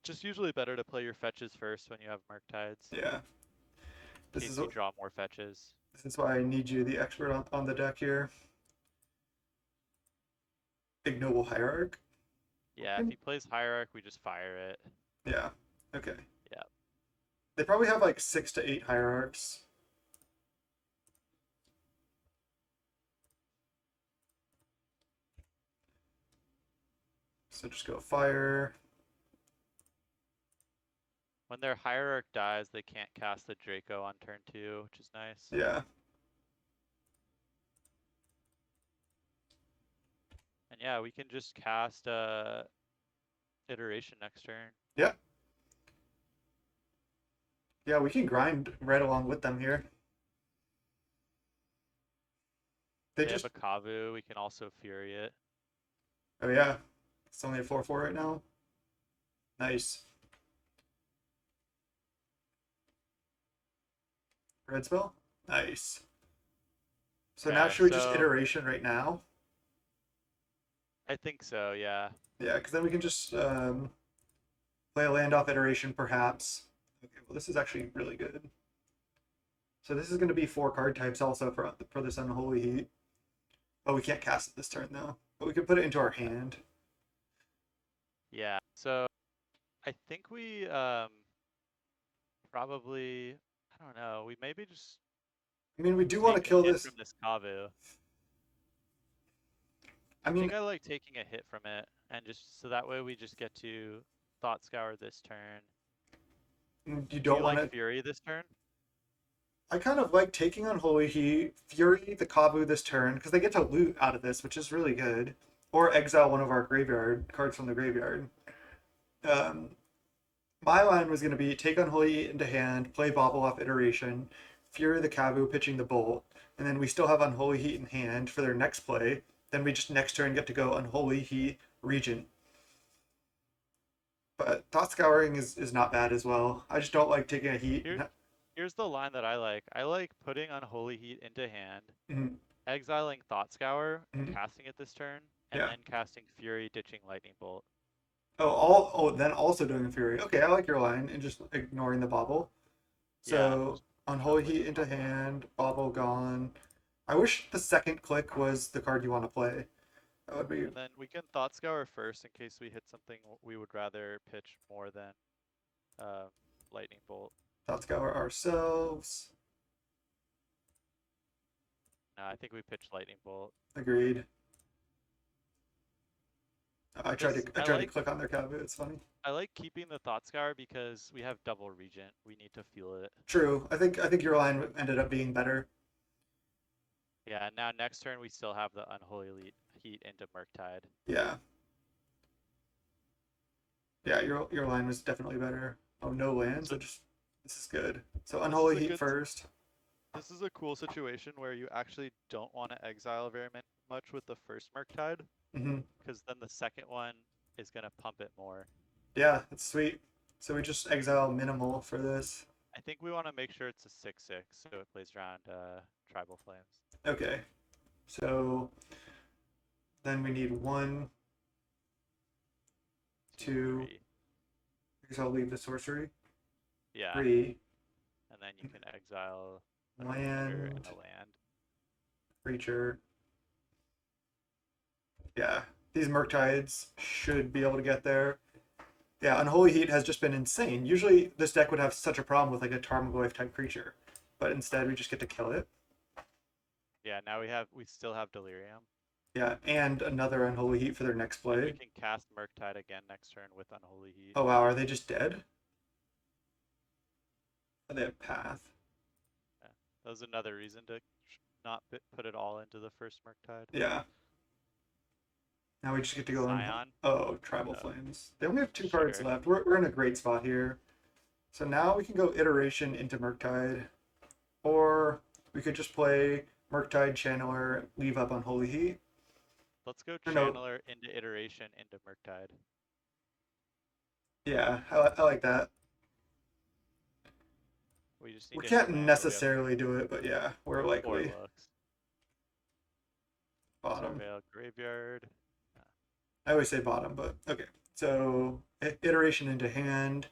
Just usually better to play your fetches first when you have Murktides, Yeah. in This is case you draw more fetches. this is why I need you, the expert on the deck here. Ignoble Hierarch. Yeah, if he plays Hierarch, we just fire it. Yeah. Okay. Yeah. They probably have like 6 to 8 Hierarchs. So just go fire. When their Hierarch dies, they can't cast the Draco on turn 2, which is nice. Yeah. And yeah, we can just cast Iteration next turn. Yeah. Yeah, we can grind right along with them here. They They just. have a Kavu, we can also Fury it. Oh yeah. It's only a 4/4 right now. Nice. Red spell? Nice. So now Okay, should we just so iteration right now? I think so, yeah. Yeah, because then we can just play a land off iteration perhaps. Okay, well this is actually really good. So this is going to be 4 card types also for this Unholy Heat. Oh, we can't cast it this turn though. But we could put it into our hand. Yeah, so I think we probably, I don't know, we maybe just I mean, we do want to take a kill hit this. from this Kavu. I I mean, think I like taking a hit from it, and just so that way we just get to Thought Scour this turn. you Do don't you want like to. Fury this turn? I kind of like taking Unholy Heat, Fury, the Kabu this turn, because they get to loot out of this, which is really good. Or exile one of our graveyard cards from the graveyard. Um, my line was going to be take Unholy Heat into hand, play Bobble off iteration, Fury the Kabu pitching the Bolt, and then we still have Unholy Heat in hand for their next play. Then we just next turn get to go Unholy Heat Regent. But Thought Scouring is not bad as well. I just don't like taking a Heat. Here's the line that I like. I like putting Unholy Heat into hand, Mhm, exiling Thought Scour and mhm. casting it this turn, and Yeah. then casting Fury, ditching Lightning Bolt. Then also doing Fury. Okay, I like your line and just ignoring the Bobble. Yeah, So just Unholy shuffling Heat the into bubble. hand, Bobble gone. I wish the second click was the card you want to play. That would be And then we can Thought Scour first in case we hit something we would rather pitch more than um, Lightning Bolt. Thought Scour ourselves. No, I think we pitch Lightning Bolt. Agreed. Because I tried to click on their cabinet. It's funny. I like keeping the Thought Scour because we have double Regent. We need to feel it. True. I think your line ended up being better. Yeah, and now next turn we still have the Unholy Heat into Murktide. Yeah. Yeah, your line was definitely better. Oh, no lands. So This is good. So this is Unholy a Heat good first. this is a cool situation where you actually don't want to exile very much with the first Murktide, Hmm. because then the second one is gonna pump it more. Yeah, that's sweet. So we just exile minimal for this. I think we want to make sure it's a 6/6 so it plays around Tribal Flames. Okay. So then we need 1, 2. 3. I guess I'll leave the sorcery. Yeah, 3. and then you can exile a creature Land. and a land. Creature. Yeah, these Murktides should be able to get there. Yeah, Unholy Heat has just been insane. Usually this deck would have such a problem with like a Tarmogoyf type creature, but instead we just get to kill it. Yeah, now we still have Delirium. Yeah, and another Unholy Heat for their next And we play. can cast Murktide again next turn with Unholy Heat. Oh wow, are they just dead? Oh, they have Path. Yeah. That was another reason to not put it all into the first Murktide. Yeah. Now we just get to go in. Scion. Oh, Tribal Flames. They only have 2 cards Sure. left. We're in a great spot here. So now we can go Iteration into Murktide. Or we could just play Murktide Channeler, leave up Unholy Heat. Let's go Or no. Channeler into Iteration into Murktide. Yeah, I like that. We just need We to can't hit land, necessarily do it, but yeah, we're 4 likely looks. bottom. Surveil Graveyard. I always say bottom, but okay. So iteration into hand,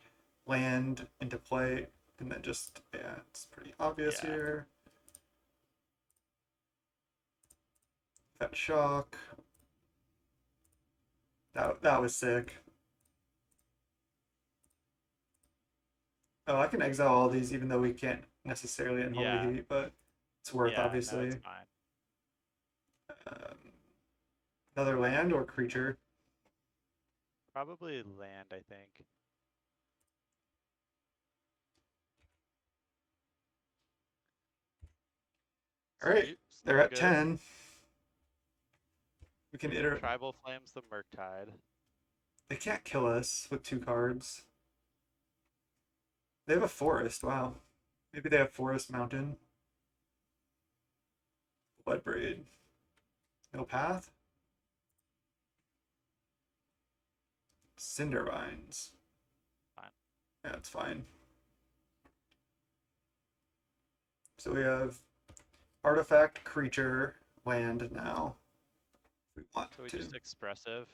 land into play, and then just, yeah, it's pretty obvious Yeah. here. Fetch shock. That was sick. Oh, I can exile all these even though we can't necessarily Unholy Yeah. Heat, but it's worth Yeah. No, it's obviously. fine. Um, Another land or creature. Probably land, I think. All right, Sweet. they're Still at good. 10. We can We can iterate. Tribal Flames the Murktide. They can't kill us with 2 cards. They have a forest. Wow. Maybe they have Forest Mountain. Bloodbraid. No path. Cindervines. Fine. Yeah, it's fine. So we have artifact, creature, land now. If we want So we to. just expressive.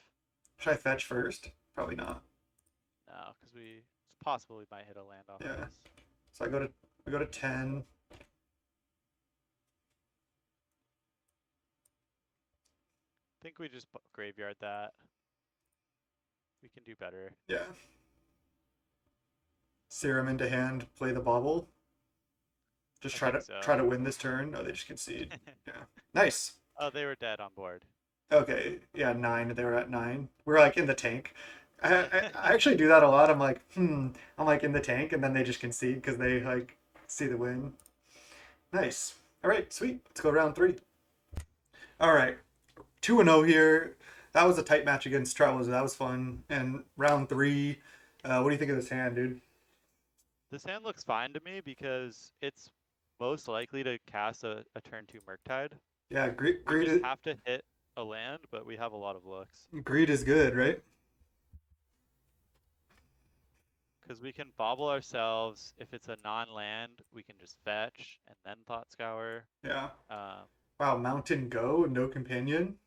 Should I fetch first? Probably not. No, because it's possible we might hit a land off Yeah. this. So we go to 10. I think we just graveyard that. We can do better. Yeah. Serum into hand, play the bobble. Just I try think to so. try to win this turn. No, they just concede. Yeah. Nice. Oh, they were dead on board. Okay. Yeah, 9. They were at 9. We're like in the tank. I actually do that a lot. I'm like, I'm like in the tank, and then they just concede because they like see the win. Nice. All right, sweet. Let's go round 3. All right, 2-0 here. That was a tight match against Travelers. That was fun. And round 3, what do you think of this hand, dude? This hand looks fine to me because it's most likely to cast a turn 2 Murktide. Yeah, We just have to hit a land, but we have a lot of looks. greed is good, right? Because we can bobble ourselves. If it's a non-land, we can just fetch and then Thought Scour. Yeah. Um, Wow, Mountain Go, no companion.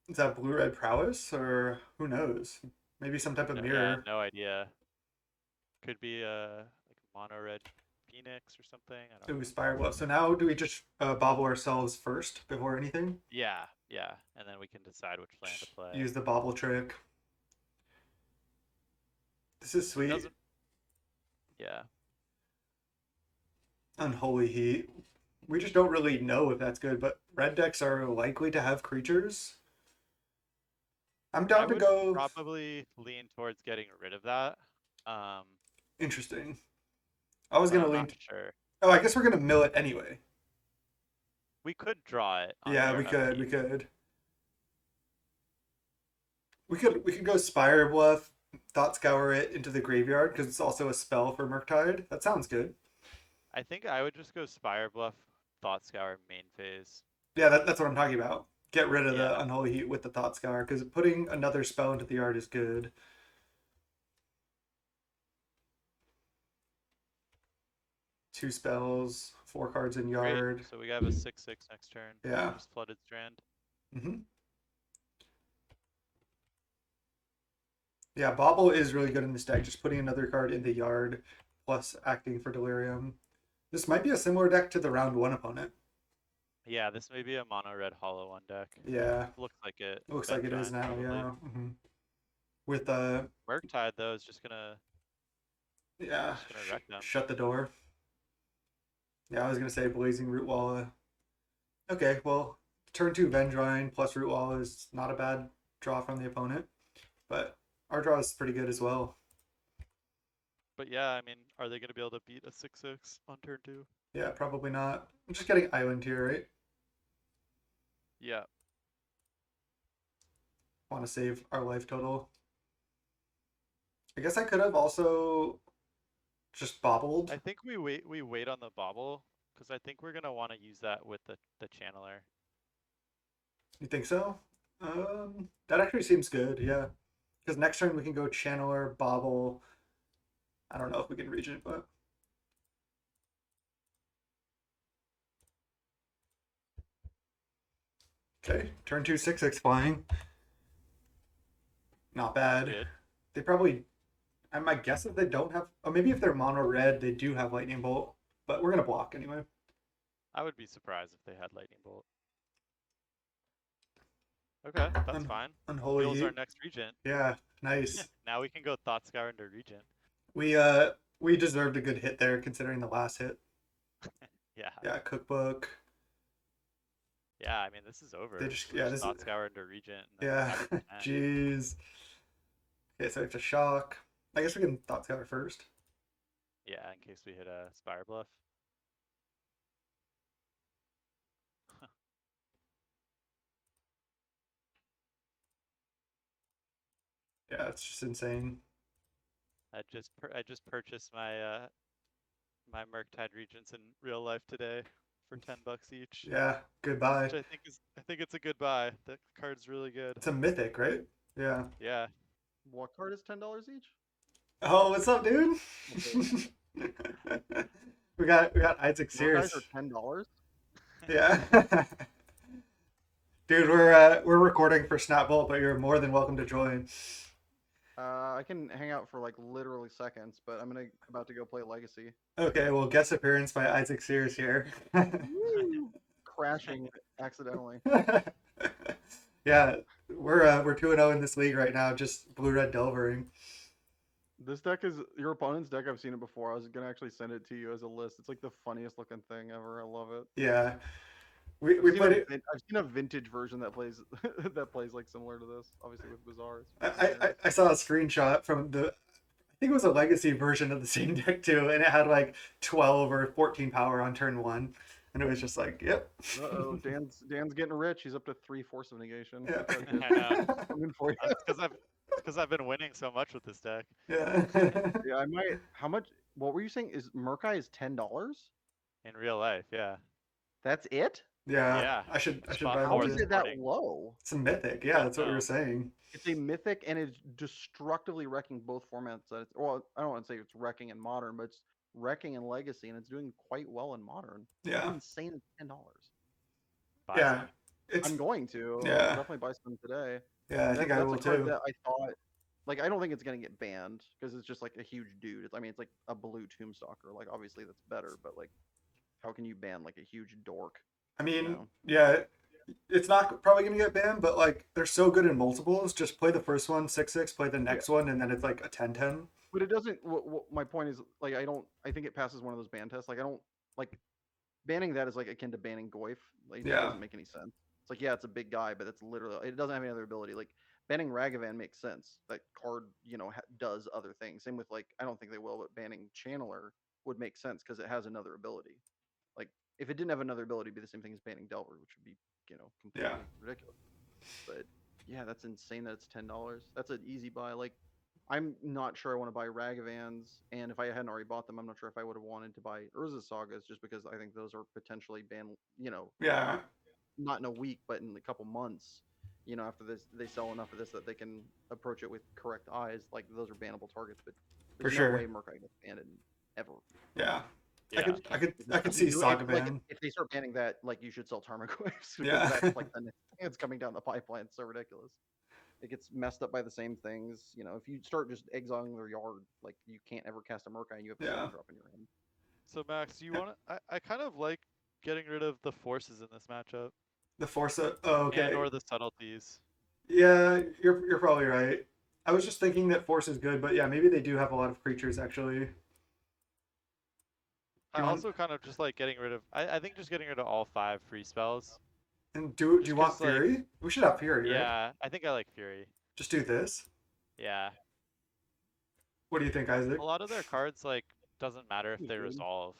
Is that blue red prowess or who knows? Maybe some type of no, yeah, mirror. no idea. Could be a like mono red Phoenix or something. I don't Ooh, know. Spire Bluff. So now do we just bobble ourselves first before anything? Yeah, yeah, and then we can decide which land to play. Use the bobble trick. This is It sweet. doesn't. Yeah, Unholy Heat. We just don't really know if that's good, but red decks are likely to have creatures. I'm I down to would go. probably lean towards getting rid of that. Um, Interesting. I was but gonna I'm lean. not sure. Oh, I guess we're gonna mill it anyway. We could draw it on Yeah, we turn could. We upkeep. could. We could go Spire Bluff, Thought Scour it into the graveyard because it's also a spell for Murktide. That sounds good. I think I would just go Spire Bluff, Thought Scour main phase. Yeah, that's what I'm talking about. Get rid of the Yeah, Unholy Heat with the Thought Scour because putting another spell into the yard is good. Two spells, 4 cards in great. yard. So we have a 6/6 next turn. Yeah. Just Flooded Strand. hmm Yeah, Bobble is really good in this deck. Just putting another card in the yard plus acting for Delirium. This might be a similar deck to the round 1 opponent. Yeah, this may be a mono red hollow one deck. Yeah, Looks like it. it looks like Bent it is Giant, now. probably. Yeah. With Murktide though is yeah, just gonna wreck them. shut the door. Yeah, I was gonna say Blazing Root Wall. Okay, well, turn 2 Vendrine plus Root Wall is not a bad draw from the opponent, but our draw is pretty good as well. But yeah, I mean, are they gonna be able to beat a 6/6 on turn 2? Yeah, probably not. I'm just getting Island here, right? Yeah. Want to save our life total. I guess I could have also just bobbled. I think we wait on the bobble because I think we're gonna want to use that with the channeler. You think so? That actually seems good, yeah. Because next turn we can go Channeler, Bobble. I don't know if we can reach it, but okay. Turn 2 6/6 flying. not That's bad. good. They probably, I might guess if they don't have, oh, maybe if they're mono red, they do have lightning bolt, but we're gonna block anyway. I would be surprised if they had lightning bolt. Okay, that's Un- fine. Unholy Wheels our heat. next regent. Yeah, nice. Now we can go Thought Scour into regent. We deserved a good hit there considering the last hit. Yeah. Yeah, cookbook. Yeah, I mean this is They over. just We're yeah, just this is Thought Scour into regent and then yeah. attack with 10. Jeez. Okay, so we have to shock. I guess we can thought scour first. Yeah, in case we hit a Spire Bluff. Yeah, it's just insane. I just purchased my my Murktide Regents in real life today for $10 each, Yeah, goodbye. which I think it's a good buy. That card's really good. It's a mythic, right? Yeah. Yeah. What card is $10 each? Oh, what's up, dude? we got Isaac Guys Sears. are $10. Yeah. Dude, we're recording for Snapbolt, but you're more than welcome to join. I can hang out for like literally seconds, but I'm about to go play Legacy. Okay, well, guest appearance by Isaac Sears here. Woo! Crashing accidentally. Yeah, we're 2-0 in this league right now, just blue red delvering. This deck is your opponent's deck. I've seen it before. I was gonna actually send it to you as a list. It's like the funniest looking thing ever. I love it. Yeah. We played it. I've seen a vintage version that plays that plays like similar to this, obviously with Bazaar. I saw a screenshot from the I think it was a legacy version of the same deck too, and it had like 12 or 14 power on turn one, and it was just like, yep. Uh-oh, Dan's getting rich. He's up to 3 force of negation. Yeah. I know. Coming for you. It's because I've been winning so much with this deck. Yeah. Yeah, I might. How much? What were you saying? Is Murkai is $10? In real life, yeah. That's it? Yeah. Yeah. I should Spot buy How fourth one is too. it that morning. low? It's a mythic. Yeah, that's what we were No. saying. It's a mythic and it's destructively wrecking both formats. That it's, well, I don't want to say it's wrecking in modern, but it's wrecking in legacy, and it's doing quite well in modern. It's Yeah. insane. It's $10. Buy Yeah. some. It's I'm going to. Yeah. I'll definitely buy some today. yeah, I think I That's will a card too. that I thought. Like, I don't think it's gonna get banned because it's just like a huge dude. I mean, it's like a blue Tombstalker. Like, obviously that's better, but like, how can you ban like a huge dork? I mean, No. yeah, it's not probably gonna get banned, but like they're so good in multiples. Just play the first one 6/6, play the next one, and then it's like a 10/10. But it doesn't. My point is, like, I don't. I think it passes one of those ban tests. Like, I don't like banning that is like akin to banning Goif. Like, it just Yeah. doesn't make any sense. It's like, yeah, it's a big guy, but it's literally it doesn't have any other ability. Like banning Ragavan makes sense. That card, does other things. Same with like, I don't think they will, but banning Channeler would make sense because it has another ability. Like, if it didn't have another ability, it'd be the same thing as banning Delver, which would be, completely Yeah. ridiculous. But yeah, that's insane that it's $10. That's an easy buy. Like, I'm not sure I want to buy Ragavans, and if I hadn't already bought them, I'm not sure if I would have wanted to buy Urza Sagas, just because I think those are potentially banned. Yeah. Not in a week, but in a couple months. After this, they sell enough of this that they can approach it with correct eyes. Like, those are bannable targets, but For there's sure. no way Murkai gets banned ever. Yeah. Yeah. I could see Saga Like, ban. if they start banning that, like, you should sell Tarmogoyfs. Yeah. That's like the next thing that's coming down the pipeline. It's so ridiculous. It gets messed up by the same things. If you start just exiling their yard, like, you can't ever cast a Murkai and you have a Yeah. seven drop in your hand. So Max, do you want to? I kind of like getting rid of the forces in this matchup The Forza. Oh, okay. and or the subtleties. Yeah, you're probably right. I was just thinking that Force is good, but yeah, maybe they do have a lot of creatures actually. I You want- also kind of just like getting rid of. I think just getting rid of all 5 free spells. And do you Just want 'cause, like, Fury? We should have Fury, right? Yeah, I think I like Fury. Just do this. Yeah, What do you think, Isaac? a lot of their cards like doesn't matter if they Good. resolve.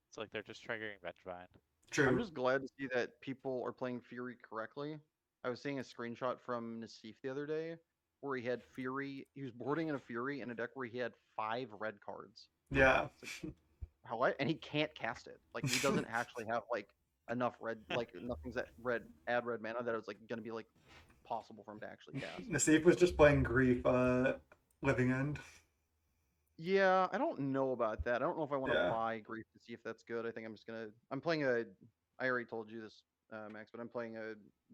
It's like they're just triggering Vengevine. True. I'm just glad to see that people are playing Fury correctly. I was seeing a screenshot from Nassif the other day where he had Fury. He was boarding in a Fury in a deck where he had 5 red cards. Yeah. How what? And he can't cast it. Like, he doesn't actually have like enough red, like nothing's that add red mana that it's like gonna be like possible for him to actually cast. Nassif was just playing Grief, Living End. Yeah, I don't know about that. I don't know if I want to Yeah. buy Grief to see if that's good. I think I'm just gonna. I'm playing I already told you this Max, but I'm playing a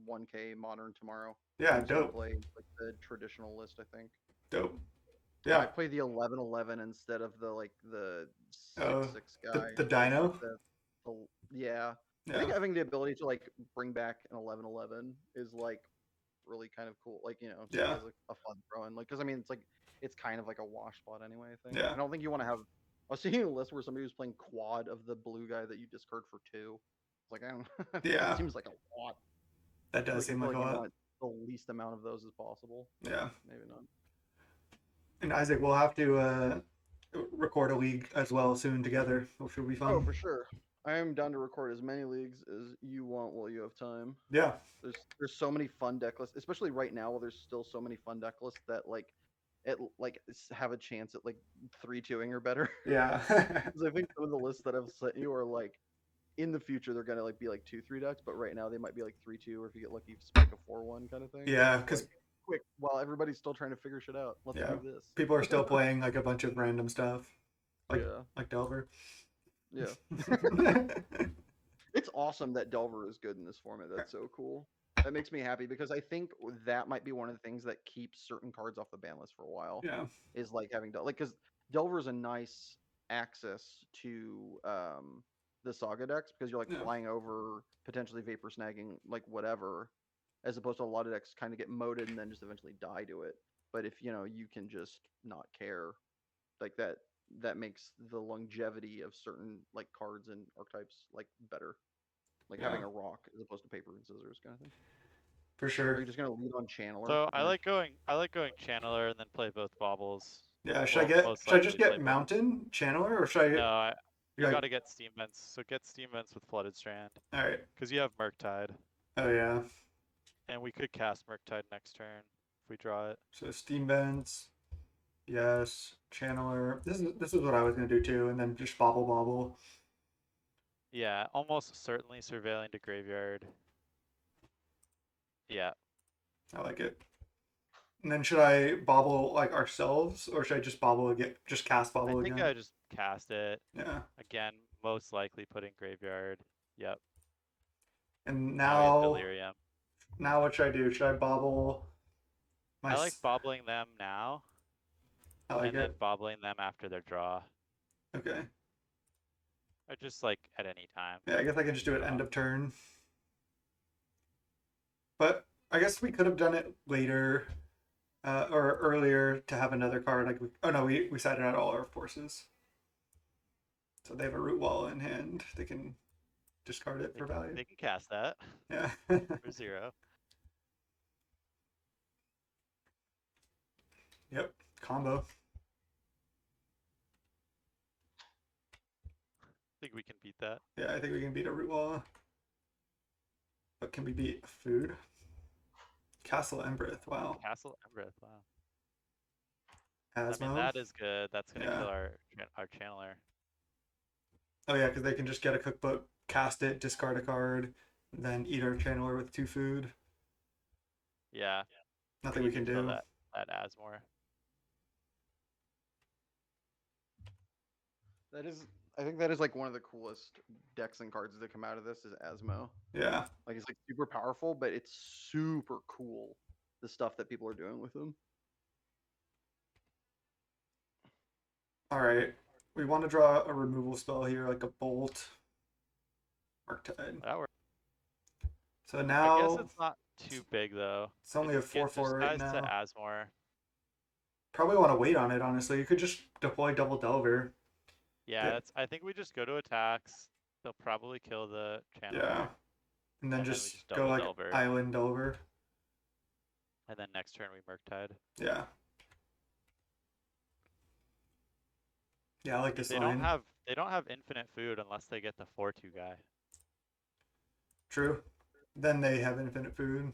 1K modern tomorrow. Yeah, I'm just gonna dope, play like the traditional list, I think. dope. I Yeah. might play the 11-11 instead of the like the Oh, 6-6 guy. the dino. The yeah. I Yeah, think having the ability to like bring back an 11-11 is like really kind of cool. Like, just like yeah, as a fun throw in. Like, because I mean, it's kind of like a wash spot anyway. I think. yeah, I don't think you want to have. I was seeing a list where somebody was playing quad of the blue guy that you discard for 2. It's like I don't. That yeah. seems like a lot. That does I seem feel like a like you lot. want the least amount of those as possible. Yeah. Maybe not. And Isaac, we'll have to record a league as well soon together, which will be Oh, fun. for sure. I am down to record as many leagues as you want while you have time. Yeah, There's so many fun deck lists, especially right now while there's still so many fun deck lists that have a chance at like 3-2ing or better. yeah, 'Cause I think some of the lists that I've sent you are like in the future they're gonna like be like 2-3 decks, but right now they might be like 3-2, or if you get lucky, spike a 4-1 kind of thing. yeah. It's Because like quick while everybody's still trying to figure shit out. Let's yeah, do this. people are still playing like a bunch of random stuff, like Yeah, like Delver. yeah. It's awesome that Delver is good in this format. That's so cool. That makes me happy because I think that might be one of the things that keeps certain cards off the ban list for a while. Yeah, Is like having because Delver is a nice access to the Saga decks because you're like yeah, flying over, potentially vapor snagging, like whatever, as opposed to a lot of decks kind of get moded and then just eventually die to it. But if you can just not care, like that makes the longevity of certain like cards and archetypes like better, like yeah, having a rock as opposed to paper and scissors kind of thing. for Are sure. you just gonna lead on channeler So again? I like going channeler and then play both bobbles. Yeah, Well, most should I just likely play get both. Mountain Channeler or should I No, you you like got to get steam vents. So get steam vents with flooded strand all right. because you have Murktide, Oh yeah. and we could cast Murktide next turn if we draw it. So Steam Vents, yes, Channeler. This is what I was gonna do too, and then just bobble. Yeah, almost certainly surveilling to graveyard. Yeah, I like it. And then should I bobble like ourselves, or should I just bobble again? Just cast I bobble think again? I just cast it Yeah. again. Most likely putting graveyard. Yep. And Now we have now, delirium. now what should I do? Should I bobble my? I like bobbling them now, I like and then it. bobbling them after their draw, Okay. or just like at any time. Yeah, I guess I can just do it Draw. end of turn. But I guess we could have done it later, or earlier to have another card. Like, oh no, we sided out all our forces, so they have a root wall in hand. They can discard it for value. They can cast that Yeah. for 0. Yep. Combo. I think we can beat that. Yeah, I think we can beat a root wall. But can we beat food? Castle Embrith. Wow. Castle Embreth. Wow. Asmo. I mean that is good. That's gonna Yeah. kill our channeler. Oh yeah, because they can just get a cookbook, cast it, discard a card, then eat our channeler with 2 food. Yeah. Nothing we can Kill do. that Asmore. I think that is like one of the coolest decks and cards that come out of this is Asmo. Yeah. Like it's like super powerful, but it's super cool the stuff that people are doing with them. All right. We want to draw a removal spell here, like a bolt. Arctide. That works. So I now guess it's not too big though. it's only a It gets 4/4 right disguised now. to Asmore. Probably want to wait on it, honestly. You could just deploy double Delver. Yeah, Get- I think we just go to attacks. They'll probably kill the channeler. Yeah. And then And then we just just go double like Delver. Island Delver. And then next turn we Murktide. Yeah. Yeah, I like this They line. don't have infinite food unless they get the 4/2 guy. True. Then they have infinite food.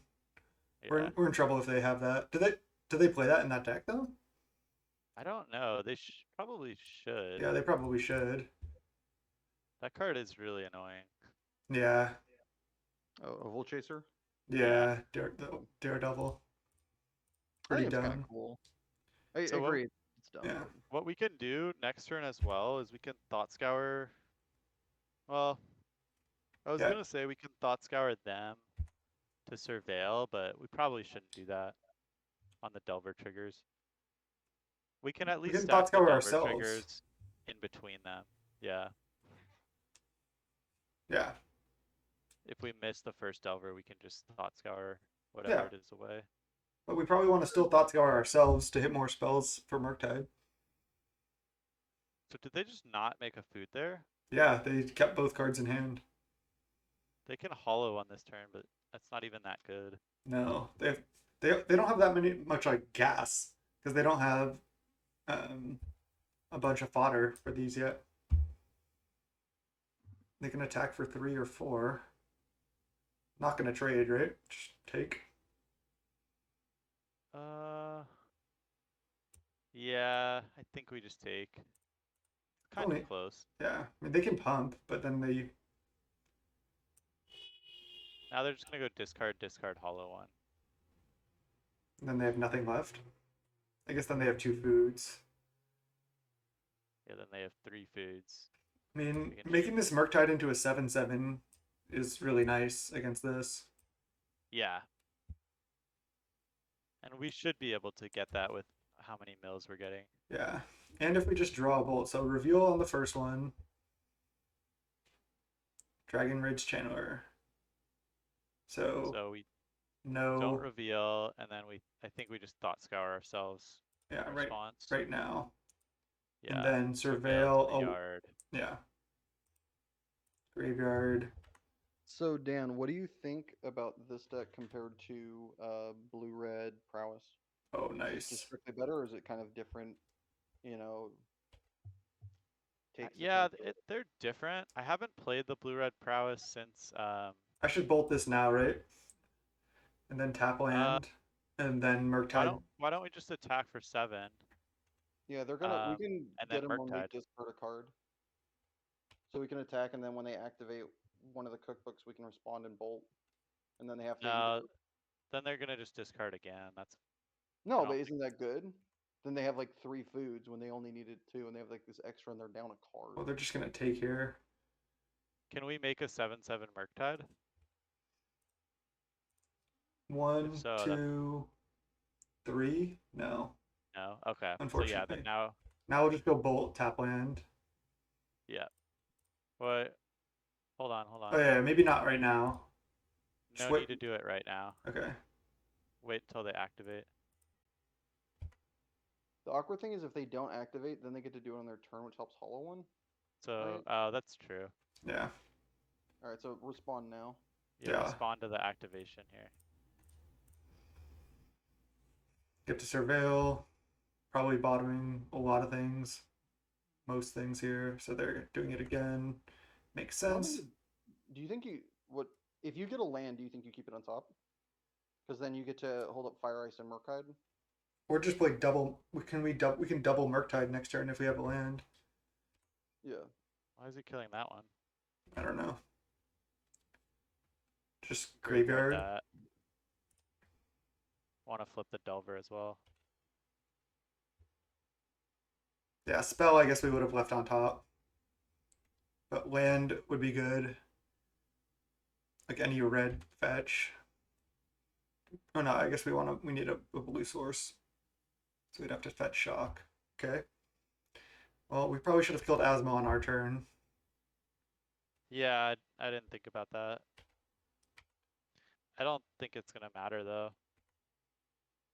Yeah. We're in trouble if they have that. Do they play that in that deck though? I don't know. They probably should. Yeah, they probably should. That card is really annoying. Yeah. Oh, Oval Chaser. Yeah. Daredevil. I Pretty think it's kind dumb. of cool. I So what- agree. It's dumb. Yeah. What we can do next turn as well is we can Thought Scour. Well, I was Yeah, gonna say we can thought scour them to surveil, but we probably shouldn't do that on the Delver triggers. We can at we least can stack thought the scour Delver ourselves. triggers in between them. Yeah. Yeah, If we miss the first Delver, we can just thought scour whatever yeah. it is away. But we probably want to still thought scour ourselves to hit more spells for Murktide. So did they just not make a food there? Yeah, they kept both cards in hand. They can hollow on this turn, but that's not even that good. No, they don't have that much like gas because they don't have um, a bunch of fodder for these yet. They can attack for 3 or 4. Not gonna trade, right? Just take. Uh, yeah, I think we just take. Kind of Only, close. yeah. I mean, they can pump, but then they. Now they're just gonna go discard, hollow one. Then they have nothing left. I guess then they have 2 foods. Yeah, then they have 3 foods. I mean, We can making this Murktide into a 7/7 is really nice against this. Yeah. And we should be able to get that with how many mills we're getting. Yeah. And if we just draw a bolt, so reveal on the first one. Dragon Ridge Channeler. So we don't no. reveal, and then I think we just thought scour ourselves Yeah, in right response. right now. Yeah. And then surveil to the surveil. yard. Yeah. Graveyard. So Dan, what do you think about this deck compared to blue-red prowess? Oh, Is it just nice. strictly better, or is it kind of different? You know, takes to kind Yeah, of go. they're different. I haven't played the blue-red prowess since I should bolt this now, right? And then tap uh land. And then Murktide. why don't we just attack for 7? Yeah, they're gonna. We can And then get them when we Murktide. discard a card, so we can attack, and then when they activate one of the cookbooks, we can respond and bolt, and then they have to either. No, then they're gonna just discard again. That's I No, but don't think isn't that good? Then they have like 3 foods when they only needed 2, and they have like this extra, and they're down a card. Well, they're just gonna take here. Can we make a 7/7 Murktide? If 1, so, that 2, 3. No, no. Okay. So yeah, then unfortunately. now Now we'll just go bolt, tap land. yeah. What hold on. Oh yeah, maybe not right now. Just No wait. need to do it right now. Okay. Wait until they activate. The awkward thing is if they don't activate, then they get to do it on their turn, which helps hollow one. So Right. that's true. Yeah. All right, so respond now. Yeah, Yeah. respond to the activation here. Get to surveil. Probably bottoming a lot of things. Most things here. So they're doing it again. Makes sense. Do you think what if you get a land? Do you think you keep it on top? Because then you get to hold up Fire Ice and Murktide. Or just play double. We can double Murktide next turn if we have a land. Yeah. Why is he killing that one? I don't know. Just Graveyard graveyard. that. Want to flip the Delver as well. Yeah, spell I guess we would have left on top. But land would be good. Like any red fetch. Oh no, I guess we need a blue source. So we'd have to fetch shock. Okay. Well, we probably should have killed Asmo on our turn. Yeah, I didn't think about that. I don't think it's gonna matter though.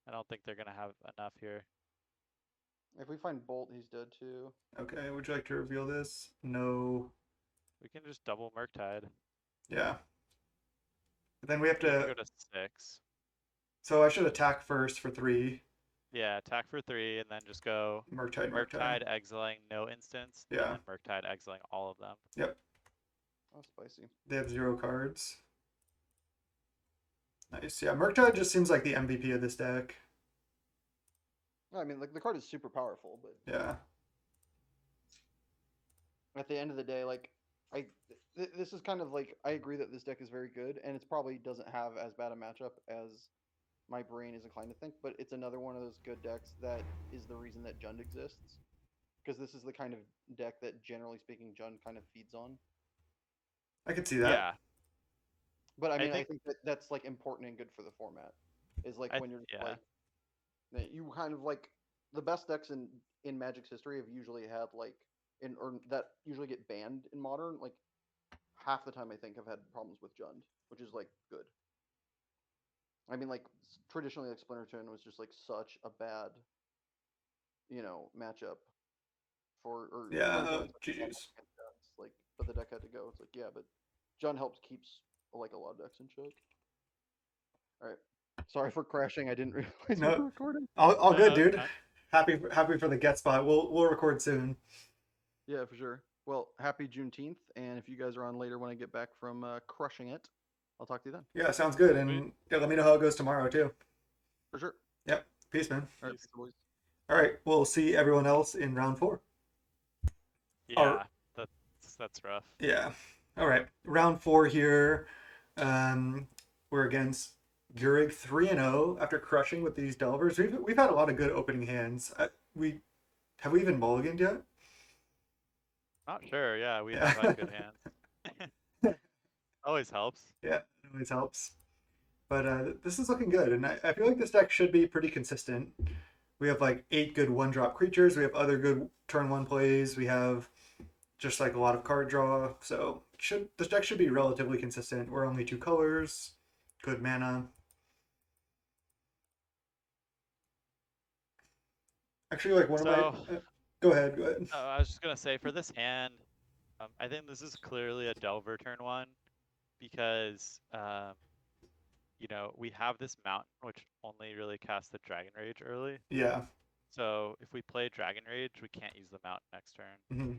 I don't think they're gonna have enough here. If we find Bolt, he's dead too. Okay, would you like to reveal this? No. We can just double Murktide. Yeah. But then we have We can to. go to 6. So I should attack first for 3. Yeah, attack for 3, and then just go Murktide. exiling no instance, Yeah. and then Murktide exiling all of them. Yep. Oh, spicy. They have 0 cards. Nice. Yeah, Murktide just seems like the MVP of this deck. No, I mean, like the card is super powerful, but Yeah. at the end of the day, like this is kind of like I agree that this deck is very good, and it's probably doesn't have as bad a matchup as my brain is inclined to think, but it's another one of those good decks that is the reason that Jund exists, because this is the kind of deck that, generally speaking, Jund kind of feeds on. I could see that. Yeah, But I I mean, I think think that that's like important and good for the format. Is like I when you're just yeah. like you kind of like the best decks in Magic's history have usually had like in or that usually get banned in modern. Like half the time, I think have had problems with Jund, which is like good. I mean, like traditionally, like Splinter Twin was just like such a bad, matchup or Splinter Twin Yeah, is such a bad GG's. matchup against Junds. Like, but the deck had to go. It's like, yeah, but Jund helps keeps like a lot of decks in check. All right. Sorry for crashing. I didn't realize we No, were recording. all No, good, no, it's dude. fine. Happy for the get spot. We'll record soon. Yeah, for sure. Well, happy Juneteenth, and if you guys are on later when I get back from crushing it, I'll talk to you then. Yeah, sounds good. Sweet. And yeah, let me know how it goes tomorrow too. For sure. Yep. Peace, man. All right, Peace. boys. All right, we'll see everyone else in round 4. Or Yeah, that's rough. yeah. All right, round 4 here. We're against Geurig 3-0 after crushing with these Delvers. We've had a lot of good opening hands. We have we even mulliganed yet? Not sure. Yeah, we Yeah. have had good hands. Always helps. Yeah, it always helps. But this is looking good, and I feel like this deck should be pretty consistent. We have like 8 good 1-drop creatures. We have other good turn 1 plays. We have just like a lot of card draw. So this deck should be relatively consistent. We're only 2 colors, good mana. Actually, like one of my. So, Go ahead. Go ahead. I was just gonna say for this hand, I think this is clearly a Delver turn 1 because we have this mountain which only really casts the Dragon Rage early. Yeah. So if we play Dragon Rage, we can't use the mountain next turn. Mm-hmm.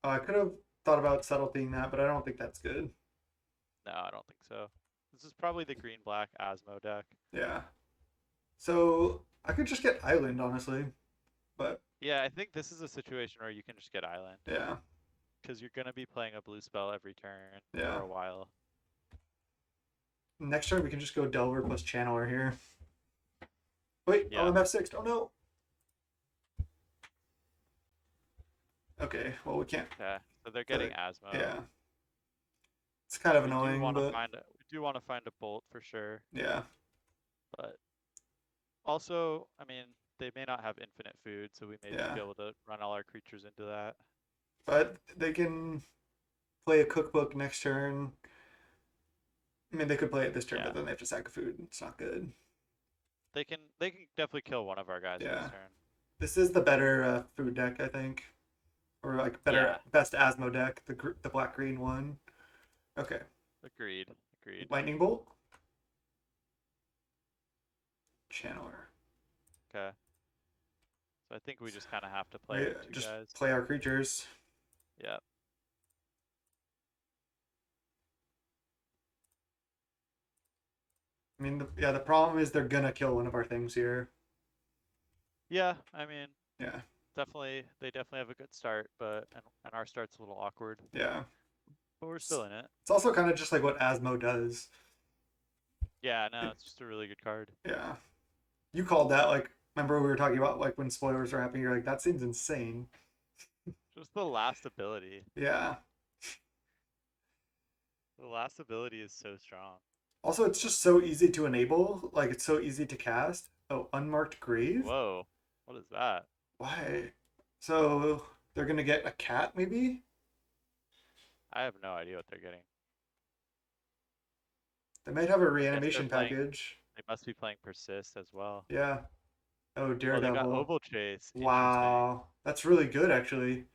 I could have thought about subtletying that, but I don't think that's good. No, I don't think so. This is probably the green-black Asmo deck. Yeah. So I could just get Island, honestly. But Yeah, I think this is a situation where you can just get Island. yeah. Because you're going to be playing a blue spell every turn Yeah. for a while. Next turn we can just go Delver plus Channeler here. Wait, Yeah. oh, I'm F6. Oh no. Okay, well we can't. Okay, so they're getting Asmo. Yeah. It's kind of We annoying, do want to but find a bolt for sure. yeah. But also, I mean, they may not have infinite food, so we may just be able to run all our creatures into that. But they can play a cookbook next turn. I mean, they could play it this turn, but then they have to sack a food. It's not good. They can definitely kill one of our guys this turn. This is the better food deck, I think, or like best Asmo deck, the black green one. Okay. Agreed. Lightning bolt. Channeler. Okay. So I think we just kind of have to play two just guys. Play our creatures. Yep. I mean, the problem is they're gonna kill one of our things here. Yeah, I mean, yeah, they definitely have a good start, but and our start's a little awkward. Yeah, but we're still in it. It's also kind of just like what Asmo does. Yeah, no, it's just a really good card. Yeah, you called that. Like, remember we were talking about like when spoilers were happening. You're like, that seems insane. Just the last ability. Yeah. The last ability is so strong. Also, it's just so easy to enable. Like, it's so easy to cast. Oh, Unmarked Grave? Whoa. What is that? Why? So, they're going to get a cat, maybe? I have no idea what they're getting. They might have a reanimation package. They must be playing Persist as well. Yeah. Oh, Daredevil. Oh, they got Oval Chase. Wow. That's really good, actually.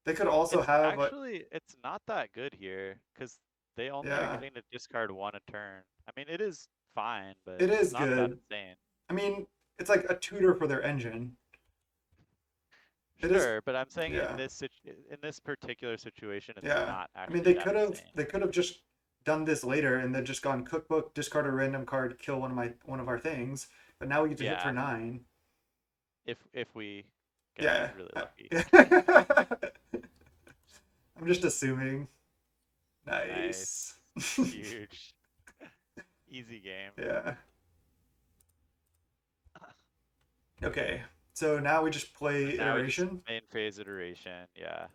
They could also have... Actually, it's not that good here, because they only are getting to discard one a turn. I mean, it is fine, but it is it's not that insane. I mean, it's like a tutor for their engine. Sure, but I'm saying in this particular situation, it's not actually. I mean, they could have just done this later and then just gone cookbook, discard a random card, kill one of our things. But now we get to hit for 9. If we get really lucky. I'm just assuming. Nice. Huge. Easy game. Yeah. Okay. So now we just play iteration. Main phase iteration, yeah.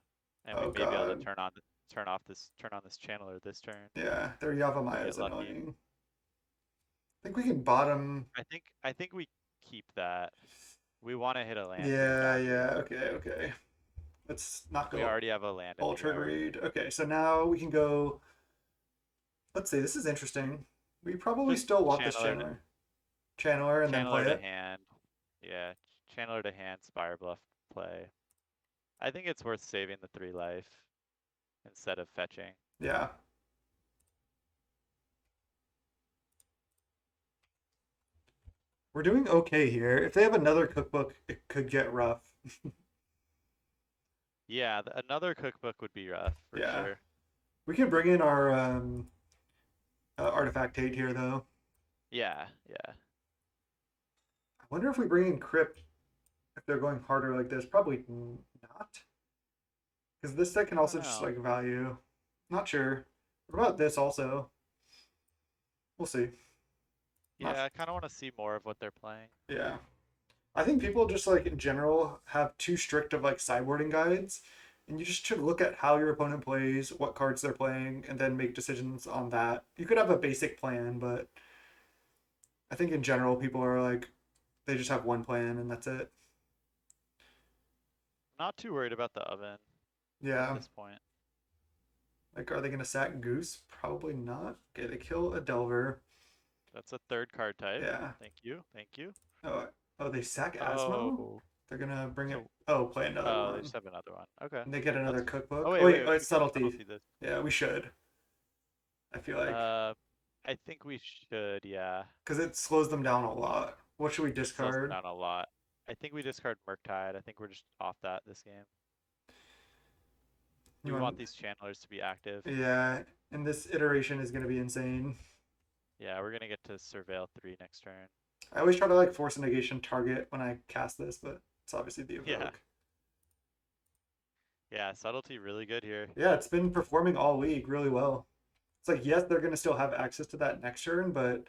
And we may be able to turn on turn on this channeler this turn. Yeah, their Yavimaya Get is lucky. annoying. I think we can bottom. I think we keep that. We want to hit a land really Yeah, bad here. yeah. Okay, okay. Let's not We go already have a land in the ultra yard. greed. Okay, so now we can go. Let's see. This is interesting. We probably Just still want this channeler, and then channeler play to it. hand. Yeah, channeler to hand, Spire Bluff play. I think it's worth saving the 3 life instead of fetching. Yeah. We're doing okay here. If they have another cookbook, it could get rough. Yeah, another cookbook would be rough for Yeah. sure. We can bring in our artifact Tate here, though. Yeah, yeah. I wonder if we bring in Crypt if they're going harder like this. Probably not. Because this deck can I also don't just know. like value. Not sure. What about this also? We'll see. Yeah, I kind of want to see more of what they're playing. Yeah. I think people just like in general have too strict of like sideboarding guides. And you just should look at how your opponent plays, what cards they're playing, and then make decisions on that. You could have a basic plan, but I think in general people are like they just have one plan and that's it. Not too worried about the oven at Yeah. this point. Like, are they gonna sack Goose? Probably not. Okay, they kill a Delver. That's a 3rd card type. Yeah. Thank you. Thank you. Oh, oh, they sack Asmo. Oh. They're gonna bring it. So, Oh, play another oh, they one. just have another one. Okay. And they get another That's... cookbook. Oh, Oh wait, oh, we it's can subtlety. this. Yeah, we should. I feel like I think we should, yeah. because it slows them down a lot. What should we It slows them discard? down a lot. I think we discard Murktide. I think we're just off that this game. We want these channelers to be active. Yeah, and this iteration is gonna be insane. Yeah, we're gonna get to Surveil 3 next turn. I always try to like force a negation target when I cast this, but it's obviously the evoke. Yeah. Yeah, subtlety really good here. Yeah, it's been performing all week really well. It's like, yes, they're going to still have access to that next turn, but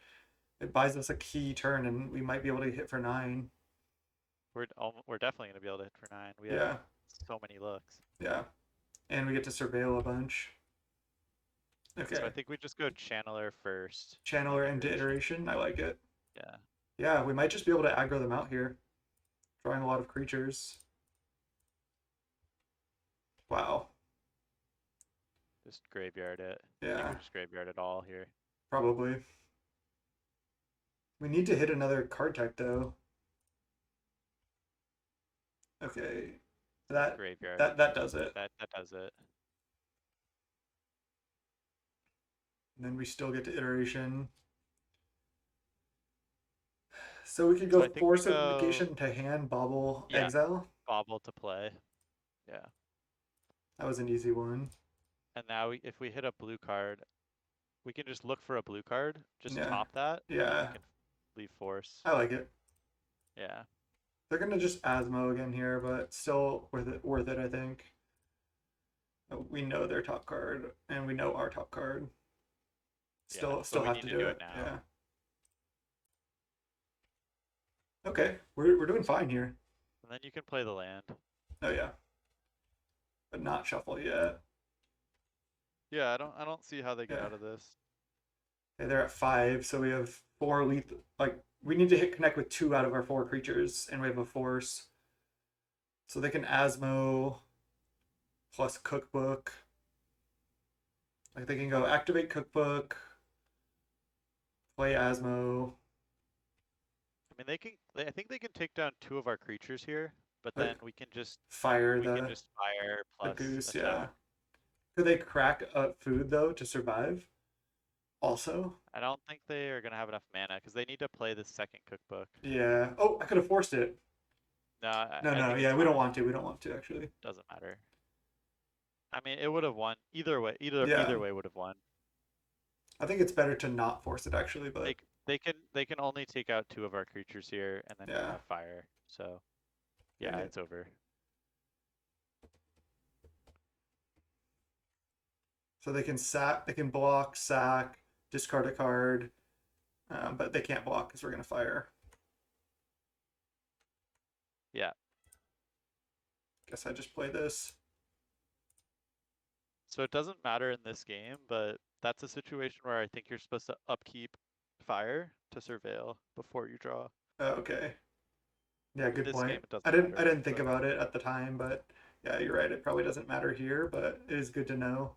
it buys us a key turn and we might be able to hit for 9. We're definitely going to be able to hit for 9. We Yeah. have so many looks. Yeah. And we get to surveil a bunch. Okay. So I think we just go Channeler first. Channeler into iteration. I like it. Yeah. Yeah, we might just be able to aggro them out here. Drawing a lot of creatures. Wow. Just graveyard it. Yeah. Just graveyard it all here. Probably. We need to hit another card type though. Okay. That graveyard. That does it. That does it. And then we still get to iteration. So we could go force a negation to hand, bobble, exile. Bobble to play. Yeah. That was an easy one. And now if we hit a blue card, we can just look for a blue card, just Yeah. top that. Yeah. And we can leave force. I like it. Yeah. They're gonna just Asmo again here, but still worth it, I think. We know their top card, and we know our top card. Still have to do it now. Yeah. Okay, we're doing fine here. And then you can play the land. Oh yeah. But not shuffle yet. Yeah, I don't see how they get out of this. Okay, they're at 5, so we have 4 lethal. Like we need to connect with 2 out of our 4 creatures, and we have a force. So they can Asmo plus cookbook. Like they can go activate cookbook, play Asmo. I mean, I think they can take down 2 of our creatures here, but then we can just fire fire plus the goose. attack. Yeah. Could they crack food though to survive? Also. I don't think they are gonna have enough mana because they need to play the second cookbook. Yeah. Oh, I could have forced it. No. No. Yeah, we don't want to. We don't want to actually. Doesn't matter. I mean, it would have won either way. Either way would have won. I think it's better to not force it actually, but they can only take out 2 of our creatures here and then have fire. So yeah, it's over. So they can sack, they can block, sack, discard a card, but they can't block because we're gonna fire. Yeah. Guess I just play this. So it doesn't matter in this game, but that's a situation where I think you're supposed to upkeep fire to surveil before you draw. Okay. Yeah, In good this game, point. it doesn't I matter. didn't think But about it at the time, but yeah, you're right. It probably doesn't matter here, but it is good to know.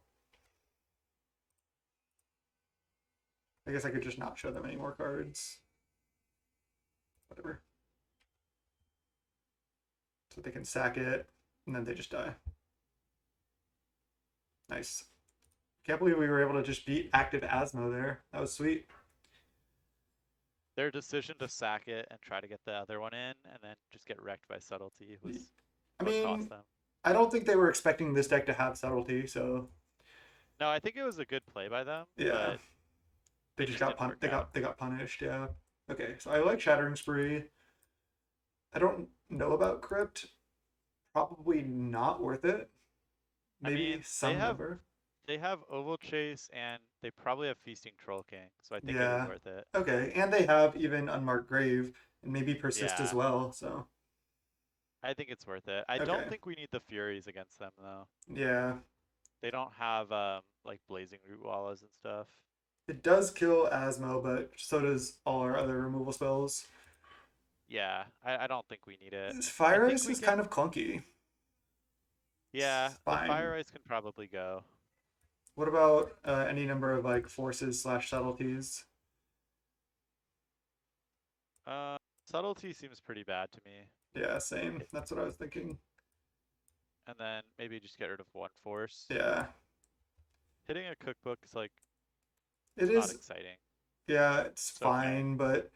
I guess I could just not show them any more cards. Whatever. So they can sack it, and then they just die. Nice. Can't believe we were able to just beat active Asmo there. That was sweet. their decision to sack it and try to get the other one in, and then just get wrecked by subtlety was I what mean, cost them. I don't think they were expecting this deck to have subtlety, so No, I think it was a good play by them, yeah, but they it just just got didn't work out. they got punished. Yeah. Okay, so I like Shattering Spree. I don't know about Crypt. Probably not worth it. I Maybe mean, they some have number. they have Oval Chase and they probably have Feasting Troll King, so I think it is Yeah. worth it. Okay, and they have even Unmarked Grave and maybe Persist as Yeah, well. So I think it's worth it. I don't okay, think we need the Furies against them though. yeah, They don't have like Blazing Root Wallas and stuff. it does kill Asmo, but so does all our other removal spells. Yeah, I don't think we need it. This I Fire think Ice we is can. kind of clunky. Yeah, It's the Fire fine. Ice can probably go. What about any number of like forces slash subtleties? Subtlety seems pretty bad to me. Yeah, same. It, That's what I was thinking. and then maybe just get rid of one force. Yeah, Hitting a cookbook is like it not is. exciting. Yeah, it's It's okay. fine, but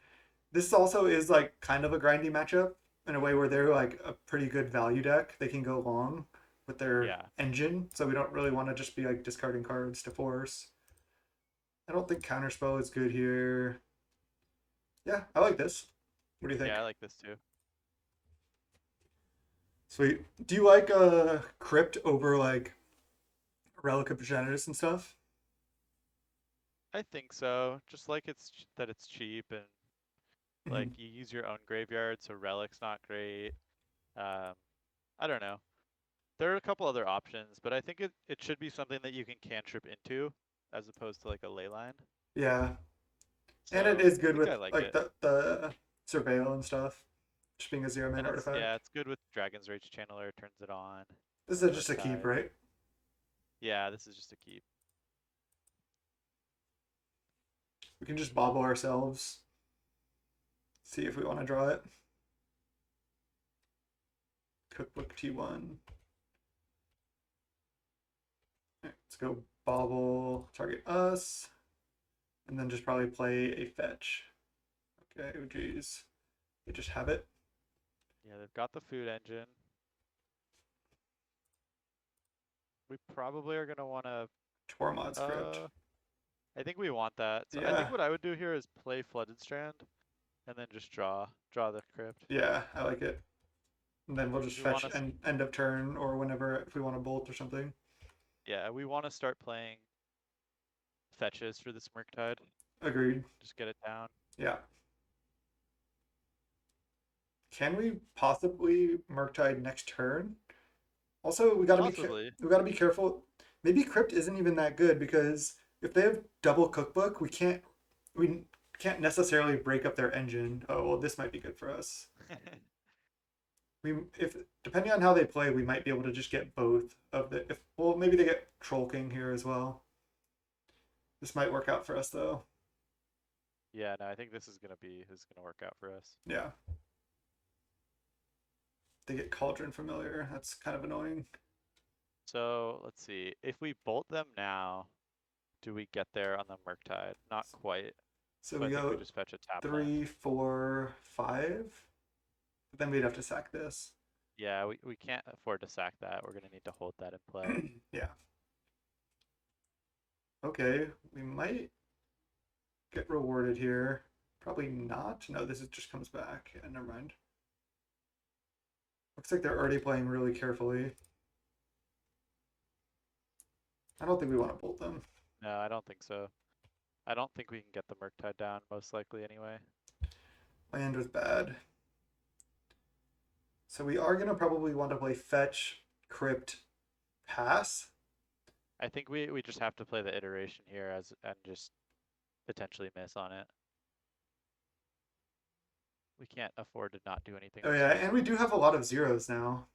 this also is like kind of a grindy matchup in a way where they're like a pretty good value deck. They can go long with their Yeah. engine, so we don't really want to just be like discarding cards to force. I don't think Counterspell is good here. Yeah, I like this. What do you think? Yeah, I like this too. Sweet. Do you like Crypt over like Relic of Progenitors and stuff? I think so. Just like that it's cheap and like Mhm. you use your own graveyard, so Relic's not great. Um, I don't know. There are a couple other options, but I think it should be something that you can cantrip into as opposed to like a ley line. Yeah, and it So is I good think I with like like it. the Surveil and stuff, just being a zero And mana it's artifact. yeah, it's good with Dragon's Rage Channeler, turns it on, This or is just a keep, Murktide. right? Yeah, this is just a keep. We can just bobble ourselves, see if we want to draw it. Cookbook T1. Right, let's go bobble, target us, and then just probably play a fetch. Okay, oh geez. We just have it. Yeah, they've got the food engine. We probably are gonna wanna Tormod's Crypt. I think we want that. So I Yeah, think what I would do here is play Flooded Strand and then just draw the crypt. yeah, I like it. And then we'll just We want fetch to end of turn or whenever if we want to bolt or something. yeah, we want to start playing fetches for this Murktide. Agreed. Just get it down. Yeah. Can we possibly Murktide next turn? Also, Possibly. we gotta be careful. Maybe Crypt isn't even that good because if they have double cookbook, we can't necessarily break up their engine. Oh well, this might be good for us. We if depending on how they play, we might be able to just get both of the if well maybe they get Troll King here as well. This might work out for us though. Yeah, no, I think this is gonna work out for us. Yeah. They get Cauldron Familiar. That's kind of annoying. So let's see. If we bolt them now, do we get there on the Murktide? Not quite. So So we I think we go just fetch a tap land. 3, 4, 5. But then we'd have to sack this. Yeah, we can't afford to sack that. We're gonna need to hold that in play. Yeah. Okay, we might get rewarded here. Probably not. No, just comes back. Yeah, never mind. Looks like they're already playing really carefully. I don't think we want to bolt them. No, I don't think so. I don't think we can get the Murktide down, most likely anyway. Land was bad. So we are going to probably want to play fetch, crypt, pass. I think we just have to play the iteration here and just potentially miss on it. We can't afford to not do anything Oh this yeah, turn. and we do have a lot of zeros now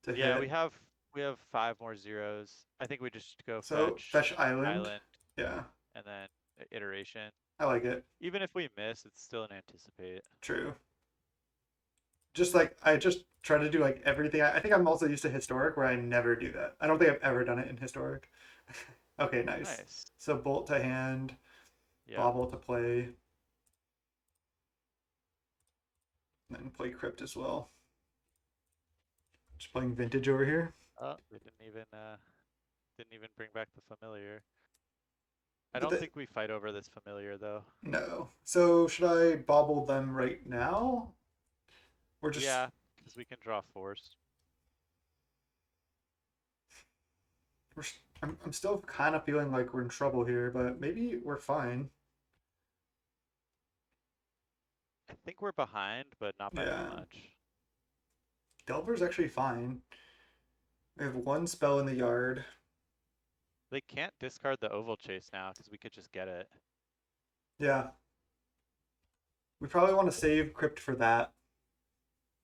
to Yeah, hit. we have 5 more zeros. I think we just go So fetch fetch island. island Yeah, and then iteration. I like it. Even if we miss, it's still an anticipate. True. Just like I just try to do like everything. I think I'm also used to historic where I never do that. I don't think I've ever done it in historic. Okay, nice. Nice. So bolt to hand, Yeah. bobble to play, and then play crypt as well. Just playing vintage over here. Oh, we didn't even bring back the familiar. I But don't think we fight over this familiar though. no. So should I bobble them right now? Or just Yeah, because we can draw force. I'm still kind of feeling like we're in trouble here, but maybe we're fine. I think we're behind, but not by Yeah. much. Delver's actually fine. We have one spell in the yard. They can't discard the oval chase now because we could just get it. Yeah. We probably want to save crypt for that.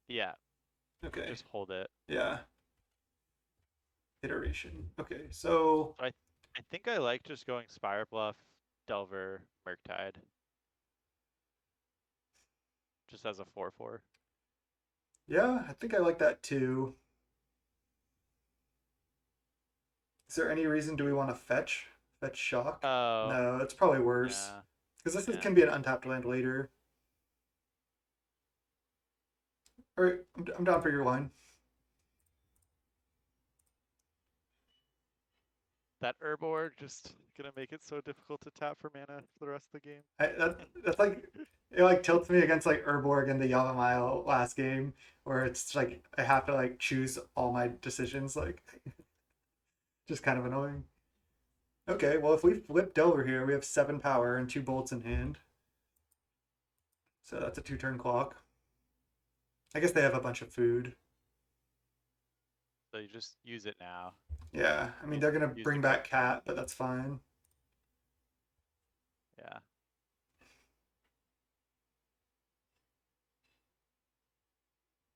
Yeah, Okay. just hold it. Yeah. Iteration. Okay, so So I think I like just going Spire Bluff, Delver, Murktide. Just as a 4/4. yeah, I think I like that too. Is there any reason do we want to fetch? Fetch shock? Oh, No, it's probably worse. yeah. Because Yeah. can be an untapped land later. Alright, I'm down for your line. That Herbor just gonna make it so difficult to tap for mana for the rest of the game. That's like it like tilts me against like Urborg and the Yavimaya last game, where it's like I have to like choose all my decisions, like just kind of annoying. Okay, well if we flip Delver here, we have 7 power and 2 bolts in hand. So that's a 2-turn clock. I guess they have a bunch of food. So you just use it now. Yeah, I mean they're gonna Use bring the back Cat, but that's fine. Yeah.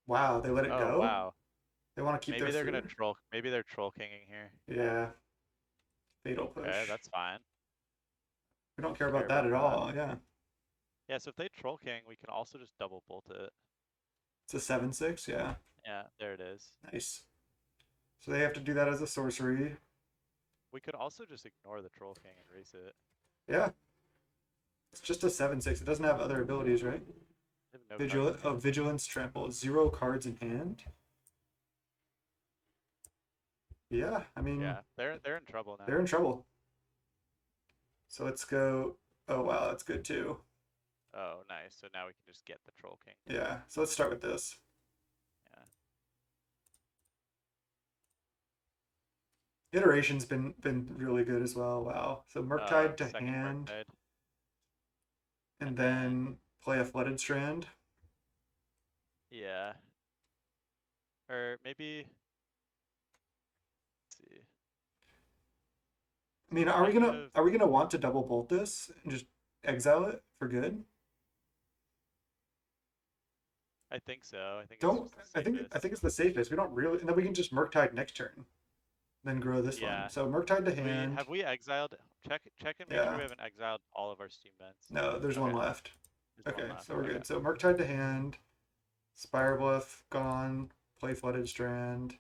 Wow, they let it Oh go. wow. They want to keep Maybe their they're food. gonna troll. Maybe they're troll kinging here. Yeah, fatal push. Okay, that's fine. We don't care Care about that at about that. all. Yeah, Yeah. So if they troll king, we can also just double bolt it. it's a 7/6. Yeah, Yeah, there it is. nice. So they have to do that as a sorcery. We could also just ignore the troll king and race it. Yeah, it's just a 7/6. It doesn't have other abilities, right? They have no cards in hand. Vigilance, trample, 0 cards in hand. Yeah, I mean, Yeah, they're in trouble now. they're in trouble. So let's go. Oh wow, that's good too. Oh, nice. So now we can just get the troll king. Yeah, so let's start with this. Yeah. Iteration's been really good as well. Wow. So Murktide to Second hand, Murktide. and then play a Flooded Strand. Yeah. Or maybe. Let's see. I mean, are we gonna want to double bolt this and just exile it for good? I think so. I think Don't it's just the safest. I think it's the safest. We don't really, and then we can just Murktide next turn, then grow this Yeah. one. So Murktide to hand. Have we exiled? Check and make Yeah. sure we haven't exiled all of our steam vents. No, there's one Okay. left. There's one Okay, left. so we're Okay. good. So Murktide to hand, Spire Bluff gone, play Flooded Strand,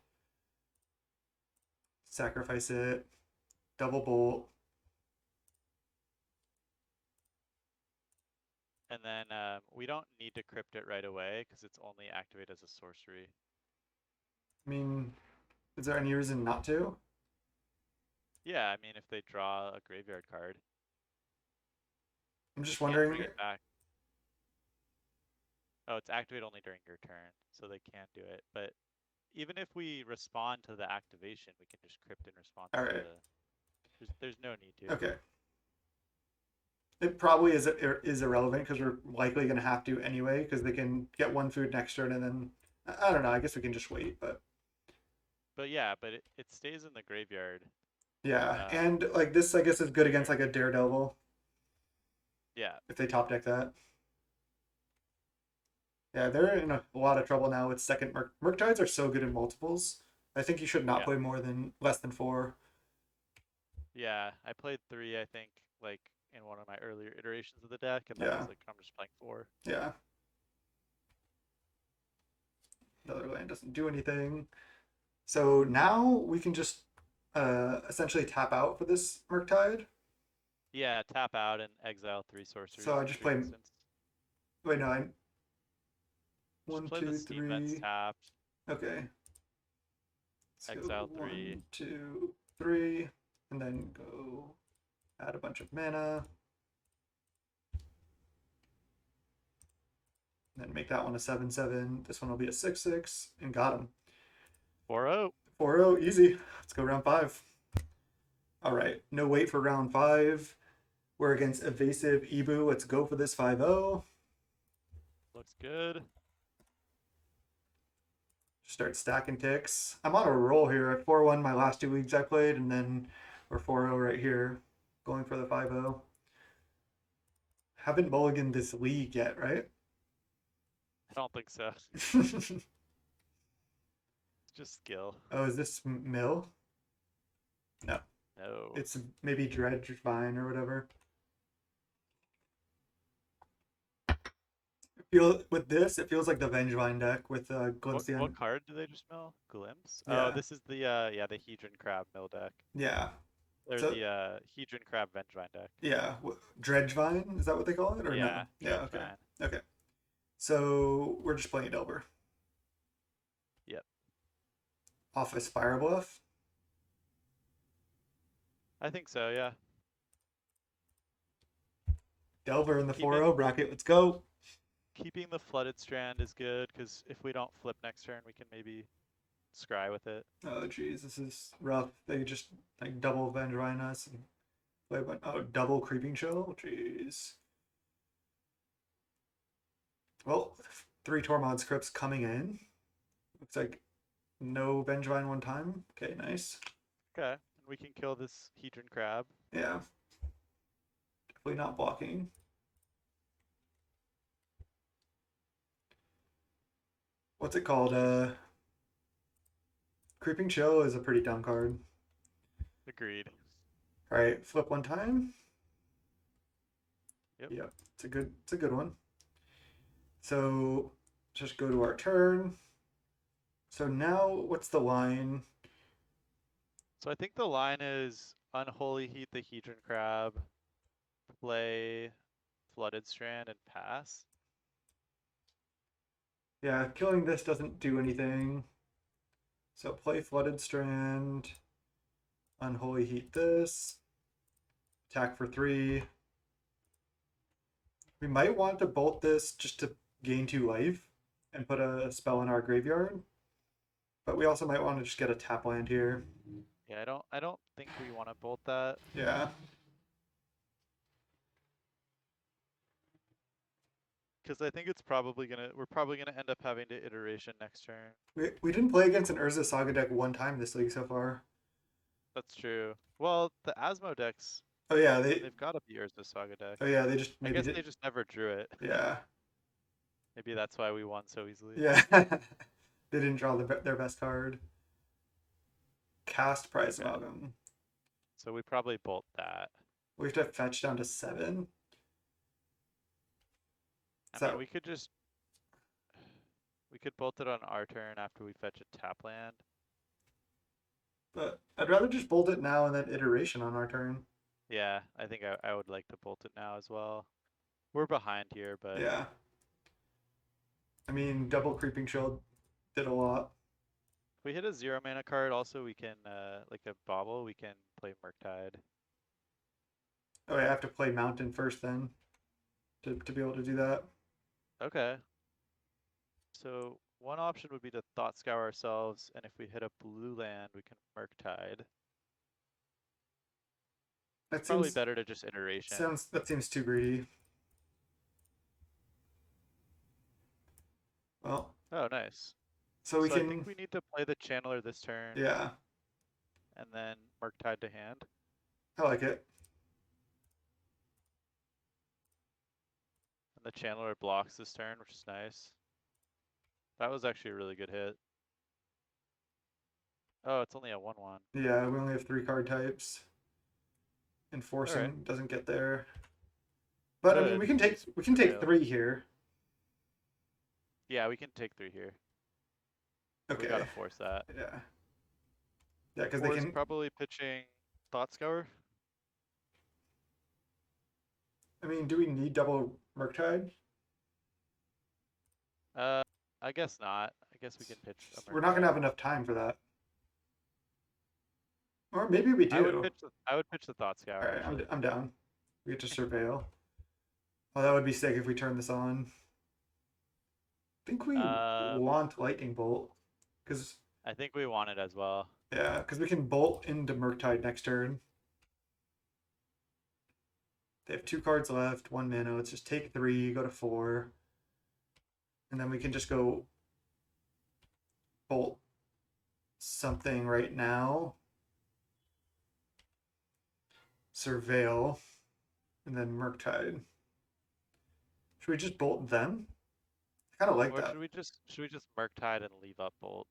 sacrifice it, double bolt. And then we don't need to crypt it right away because it's only activated as a sorcery. I mean, is there any reason not to? Yeah, I mean if they draw a graveyard card. I'm just Can't wondering. bring it back. Oh, it's activated only during your turn, so they can't do it. But even if we respond to the activation, we can just crypt in response All to right. the. There's no need to. Okay. It probably is irrelevant because we're likely going to have to anyway because they can get 1 food next turn and then I don't know. I guess we can just wait, but But yeah, but it stays in the graveyard. Yeah, Uh, and like this, I guess is good against like a Daredevil yeah, if they top deck that. Yeah, they're in a lot of trouble now with second Murktides are so good in multiples. I think you should not yeah, play more than less than 4. yeah. I played 3, I think, like in one of my earlier iterations of the deck, and then I Yeah, was like, I'm just playing 4. yeah. The other land doesn't do anything. So now we can just essentially tap out for this Murktide. Yeah, tap out and exile 3 So sorceries I and just 3 play. instants. Wait, no, I'm Just one, play the two, steam vents three. tapped, Okay, let's go exile 3. 1, 2, 3, and then go add a bunch of mana. And then make that one a 7/7. This one will be a 6/6, and got him. 4-0. 4-0, easy. Let's go round 5. All right, no wait for round 5. We're against Evasive Ebu. Let's go for this 5-0. Looks good. Start stacking ticks. I'm on a roll here at 4-1 my last 2 leagues I played, and then we're 4-0 right here, going for the 5-0. Haven't mulliganed this league yet, right? I don't think so. It's just skill. Oh, is this Mill? No, No. it's maybe Dredge Vine or whatever. Feel with this, it feels like the Vengevine deck with What Glimpseon. card do they just mill? Glimpse? Oh, Yeah, this is the yeah, the Hedron Crab mill deck. yeah. Or So the Hedron Crab Vengevine deck. yeah, Dredgevine, is that what they call it, or no? Yeah, Yeah, okay, Dredgevine. okay. So we're just playing Delver. Yep. Office Fire Bluff. I think so, yeah. Delver in the Keeping 4-0 bracket. Let's go. keeping the flooded strand is good, because if we don't flip next turn, we can maybe scry with it. Oh, geez, this is rough. They just like double Vengevine us and play one. Oh, double Creeping Chill. Jeez. Well, 3 Tormod scripts coming in. Looks like no Vengevine one time. Okay, nice. Okay. And we can kill this Hedron Crab. Yeah. Definitely not blocking. What's it called? Creeping Chill is a pretty dumb card. Agreed. All right, flip one time. Yep. It's a good one. So just go to our turn. So now what's the line? So I think the line is Unholy Heat the Hedron Crab, play Flooded Strand, and pass. Yeah, killing this doesn't do anything. So play Flooded Strand, Unholy Heat this, attack for 3. We might want to bolt this just to gain 2 life and put a spell in our graveyard. But we also might want to just get a tap land here. Yeah, I don't think we want to bolt that. Yeah. Because I think we're probably gonna end up having to iteration next turn. We didn't play against an Urza Saga deck one time this league so far. That's true. Well, the Asmo decks, Oh yeah, they've got to be Urza Saga deck. they just I maybe guess did. they just never drew it. Yeah. Maybe that's why we won so easily. Yeah. They didn't draw their best card. Cast Prize Okay. Amalgam. So we probably bolt that. We have to fetch down to 7. I mean, we could bolt it on our turn after we fetch a tap land. But I'd rather just bolt it now and then iteration on our turn. Yeah, I think I would like to bolt it now as well. We're behind here, but Yeah. I mean, double Creeping Shield did a lot. if we hit a 0 mana card, also we can, like a bauble, we can play Murktide. Oh, yeah, I have to play Mountain first then to be able to do that. Okay. So one option would be to Thought Scour ourselves, and if we hit a blue land, we can Murktide. That Probably seems better to just iteration. that seems too greedy. Well, Oh, nice. so we I can think we need to play the Channeler this turn. yeah. and then Murktide to hand. I like it. And the Channeler blocks this turn, which is nice. That was actually a really good hit. Oh, it's only a 1/1. Yeah, we only have 3 card types. Enforcing Alright. doesn't get there. But I mean, we can take Surveil. 3 here. Yeah, we can take 3 here. Okay. We gotta force that. Yeah. Yeah, because they Four's can. probably pitching Thought Scour. I mean, do we need double Murktide? I guess not. I guess we can pitch a We're not gonna Murktide. have enough time for that. Or maybe we do. I would pitch the Thought Scour. All right, Actually. I'm down. We get to surveil. Oh, that would be sick if we turn this on. I think we want lightning bolt because I think we want it as well. yeah, because we can bolt into Murktide next turn. They have 2 cards left, 1 mana. Let's just take 3, go to 4, and then we can just go bolt something right now. Surveil, and then Murktide. Should we just bolt them? I kind of like Or that. should we just Murktide and leave up bolt?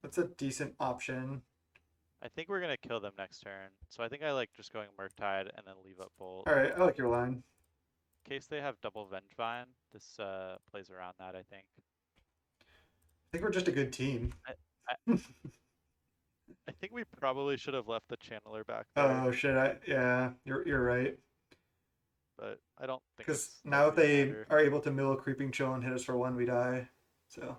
That's a decent option. I think we're gonna kill them next turn, so I think I like just going Murktide and then leave up bolt. All right, I like your line. In case they have double Vengevine, this plays around that. I think. I think we're just a good team. I think we probably should have left the Channeler back there. Oh shit! Yeah, you're right. But I don't think. Because now if they are able to mill a Creeping Chill and hit us for 1, we die. So.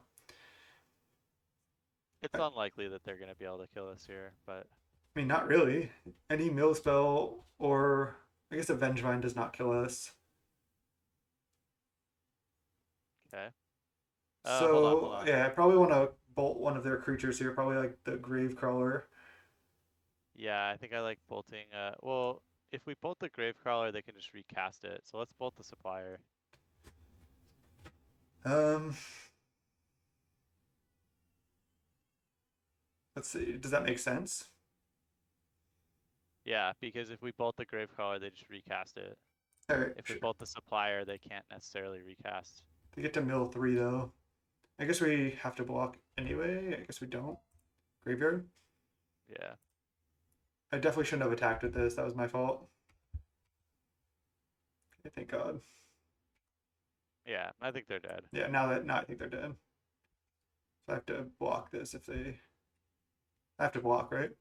It's unlikely that they're gonna be able to kill us here, but. I mean, not really. Any mill spell or I guess a Vengevine does not kill us. Okay. So hold on. yeah, I probably want to bolt one of their creatures here. Probably like the Gravecrawler. Yeah, I think I like bolting. Well, if we bolt the Gravecrawler, they can just recast it. So let's bolt the Supplier. Let's see. Does that make sense? Yeah, because if we bolt the Gravecrawler, they just recast it. All right. If we bolt the Supplier, they can't necessarily recast. They get to mill 3 though. I guess we have to block anyway. I guess we don't. Graveyard. Yeah. I definitely shouldn't have attacked with this. That was my fault. Okay, thank God. Yeah, I think they're dead. Yeah, now I think they're dead. So I have to block this if they. I have to block, right?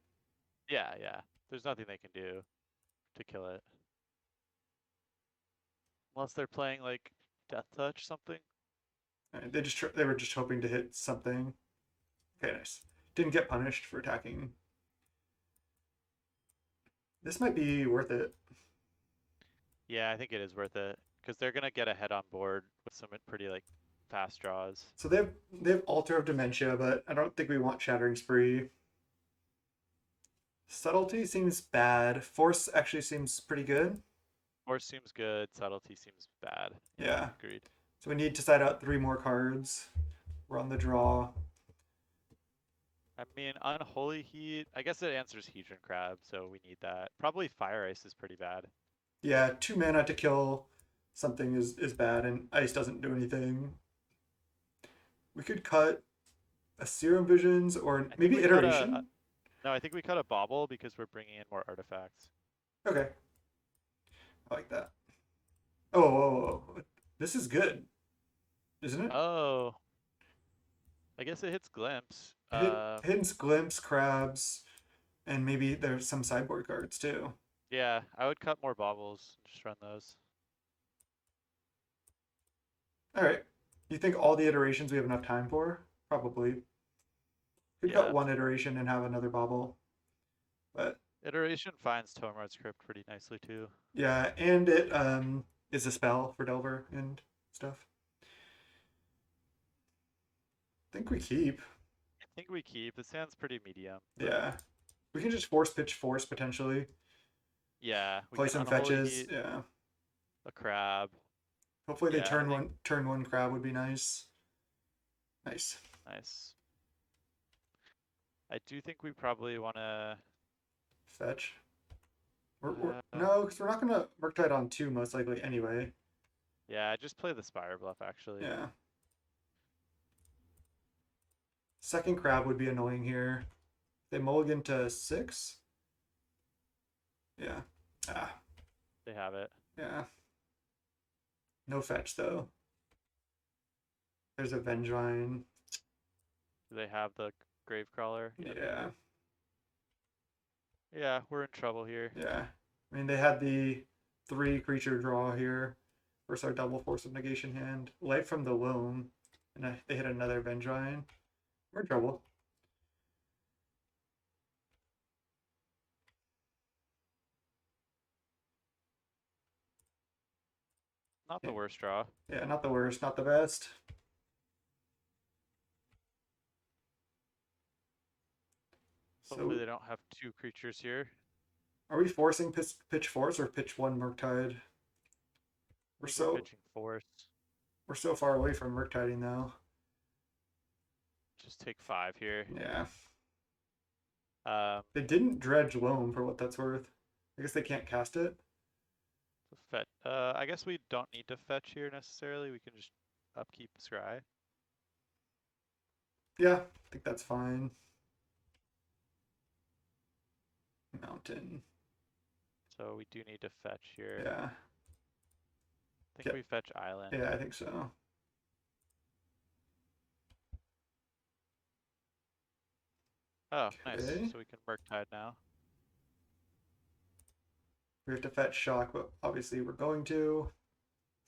Yeah, yeah. There's nothing they can do to kill it. Unless they're playing like Death Touch something. Right, they were just hoping to hit something. Okay, nice. Didn't get punished for attacking. This might be worth it. Yeah, I think it is worth it because they're gonna get ahead on board with some pretty like fast draws. So they have Altar of Dementia, but I don't think we want Shattering Spree. Subtlety seems bad. Force actually seems pretty good. Force seems good. Subtlety seems bad. Yeah. Agreed. So we need to side out 3 more cards. We're on the draw. I mean, Unholy Heat. I guess it answers Hedron Crab, so we need that. Probably Fire Ice is pretty bad. Yeah, 2 mana to kill something is bad, and Ice doesn't do anything. We could cut a Serum Visions or maybe Iteration. No, I think we cut a Bauble because we're bringing in more artifacts. Okay. I like that. Oh, this is good, isn't it? Oh. I guess it hits Glimpse. Hidden Glimpse, Crabs, and maybe there's some sideboard cards too. Yeah, I would cut more Baubles. Just run those. All right. You think all the iterations we have enough time for? Probably. Could cut 1 iteration and have another bobble. But Iteration finds Tomrod's Crypt pretty nicely too. yeah, and it is a spell for Delver and stuff. I think we keep. I think we keep. This hand's pretty medium. Yeah. We can just force pitch force potentially. Yeah. Play some fetches. Yeah. A crab. Hopefully they turn one crab would be nice. Nice. Nice. I do think we probably want to. Fetch. Uh, No, because we're not gonna Murktide on 2 most likely anyway. Yeah, just play the Spire Bluff actually. Yeah. Second crab would be annoying here. They mulligan to 6. Yeah. Ah. They have it. Yeah. No fetch though. There's a Vengevine. Do they have the Gravecrawler? Yeah. Yeah. Yeah, we're in trouble here. Yeah. I mean, they had the 3 creature draw here versus our double force of negation hand. Light from the loam. And they hit another Vengevine. We're in trouble. Not the worst draw. Yeah, not the worst, not the best. Hopefully So, they don't have 2 creatures here. are we forcing pitch force or pitch 1 Murktide? We're pitching force. We're so far away from Murktiding though. Just take 5 here. Yeah. Um, They didn't dredge loam for what that's worth. I guess they can't cast it. I guess we don't need to fetch here necessarily. We can just upkeep Scry. Yeah, I think that's fine. Mountain. So we do need to fetch here. Yeah. I think we fetch Island. Yeah, I think so. Oh, nice. Okay. So we can Murktide now. We have to fetch shock, but obviously we're going to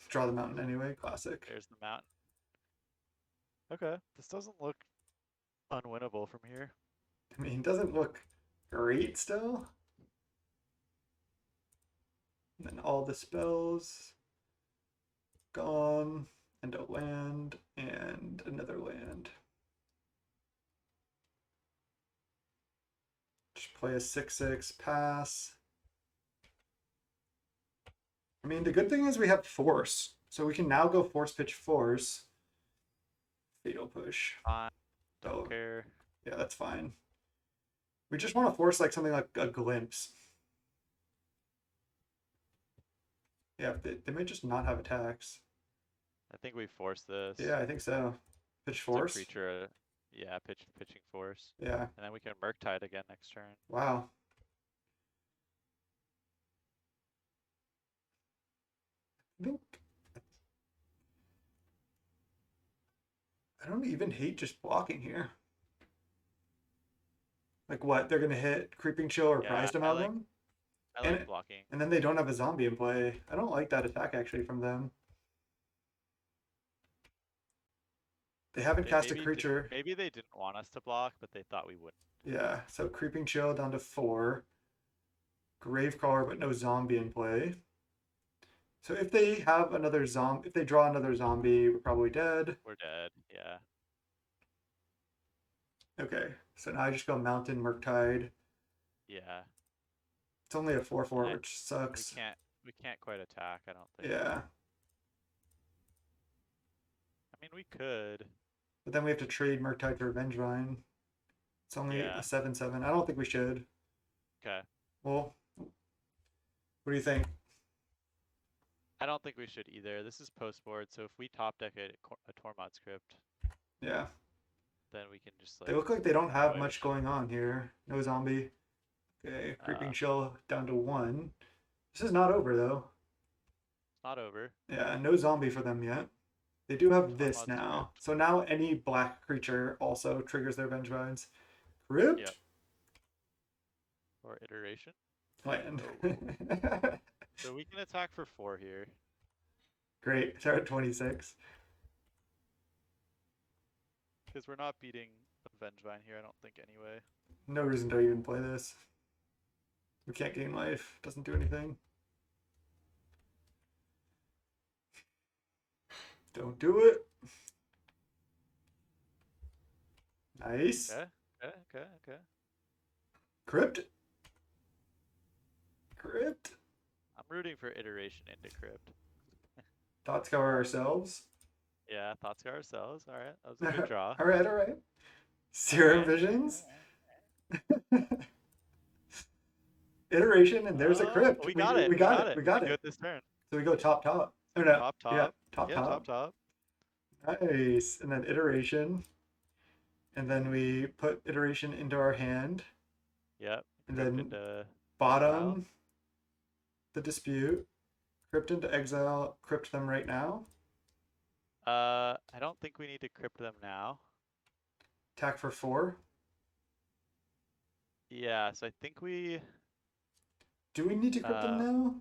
draw the mountain anyway. Classic. There's the mountain. Okay, this doesn't look unwinnable from here. I mean, it doesn't look great still. And then all the spells gone, and a land, and another land. Just play a 6/6 pass. I mean, the good thing is we have force, so we can now go force pitch force. Fatal push. Fine. Don't Oh, care. yeah, that's fine. We just want to force like something like a glimpse. Yeah, they might just not have attacks. I think we force this. Yeah, I think so. Pitch It's a force. creature. Yeah, pitching force. Yeah. And then we can Murktide again next turn. Wow. I think I don't even hate just blocking here. Like what? They're gonna hit Creeping Chill or Yeah, Prized I Amalgam? I like blocking. And then they don't have a zombie in play. I don't like that attack actually from them. They haven't cast a creature. Maybe they didn't want us to block, but they thought we wouldn't. Yeah, so Creeping Chill down to 4. Gravecrawler, but no zombie in play. So if they have another zombie, if they draw another zombie, we're probably dead. We're dead, yeah. Okay, so now I just go Mountain Murktide. Yeah. It's only a 4/4, Yeah, which sucks. We can't quite attack, I don't think. Yeah, I mean, we could. but then we have to trade Murktide for Vengevine. It's only Yeah. a 7/7. I don't think we should. Okay. Well, what do you think? I don't think we should either. This is post board, so if we top deck a Tormod script, Yeah, then we can just like. they look like they don't have Wait. much going on here. No zombie. Okay, Creeping Chill down to 1. This is not over though. It's not over. Yeah, no zombie for them yet. They do have this Tormod's now. So now any black creature also triggers their Vengevines. Crypt? Yep. Or iteration. Land. So we can attack for 4 here. Great. Start at 26. Because we're not beating a Vengevine here, I don't think, anyway. No reason to even play this. We can't gain life. Doesn't do anything. Don't do it. Nice. Okay. Crypt. Crypt. I'm rooting for iteration into Crypt. Thought scour ourselves. Yeah, Thoughtscar ourselves. Alright, that was a good draw. All right. Serum Alright. Visions. Iteration, and there's a Oh, crypt. we got We it. We got got it. it. We We got can do it. it this turn. So we go top top. Oh no. Top, Yeah, top. top Yeah, top, top. top. Nice. And then iteration. And then we put iteration into our hand. Yep. And Crypt then into exile. bottom the dispute. Crypt into exile. Crypt them right now. I don't think we need to crypt them now. Attack for 4. Yeah, so I think we. Do we need to crypt them Uh, now?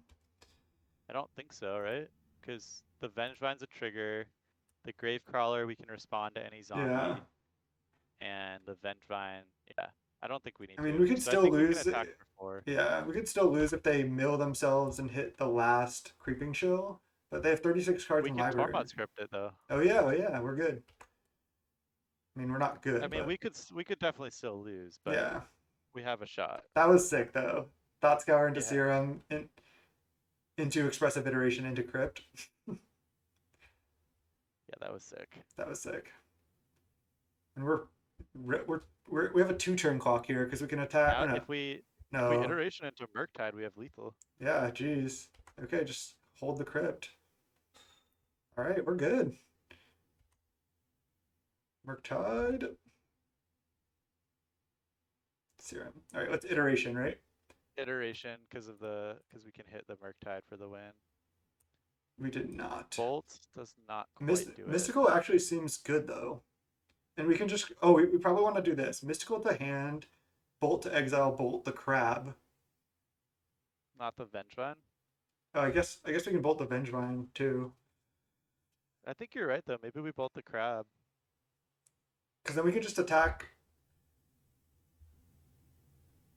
I don't think so, right? Because the Vengevine's a trigger. The Gravecrawler, we can respond to any Yeah. zombie. And the Vengevine, yeah. I don't think we need I mean, to. we could So I still think we can lose. attack for 4. Yeah, we could still lose if they mill themselves and hit the last creeping chill. But they have 36 cards We in can library. Tormod script it though. Oh yeah, we're good. I mean, we're not good. I mean, but we could definitely still lose, but yeah, we have a shot. that was sick though. Thought Scour into Yeah. Serum, into Expressive Iteration, into Crypt. Yeah, that was sick. That was sick. And we have a 2-turn clock here because we can attack. Now, No, if we no. iteration into Murktide, we have lethal. Yeah, geez. Okay, just hold the Crypt. All right, we're good. Murktide. Serum. All right, let's iteration, right? Iteration because we can hit the Murktide for the win. We did not. Bolt does not quite do it. Mystical actually seems good though. And we can just, oh, we probably want to do this. Mystical to hand, Bolt to exile, Bolt the crab. Not the Vengevine. Oh, I guess we can Bolt the Vengevine too. I think you're right though. Maybe we bolt the crab. Because then we can just attack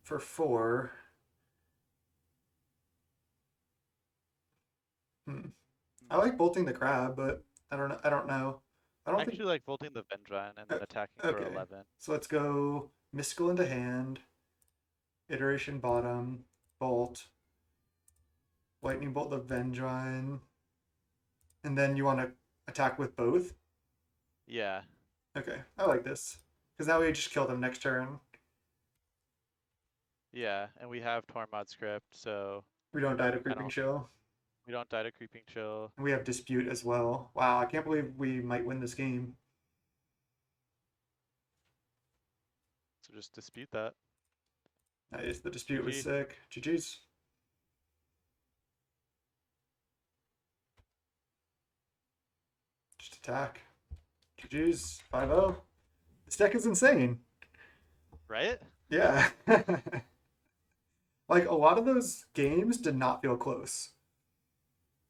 for 4. I like bolting the crab, but I don't know. I don't know. I don't I think. actually like bolting the Vengevine and then attacking for Okay. 11. So let's go Mystical into hand, iteration bottom, bolt, lightning bolt the Vengevine, and then you want to attack with both. Yeah. Okay, I like this because now we just kill them next turn. Yeah, and we have Tormod script, so We don't die to creeping chill. we don't die to creeping chill. And we have dispute as well. Wow, I can't believe we might win this game. So just dispute that. Nice, the dispute was GG. sick. GG's. Just attack. GG's. 5-0. This deck is insane. Right? Yeah. Like, a lot of those games did not feel close.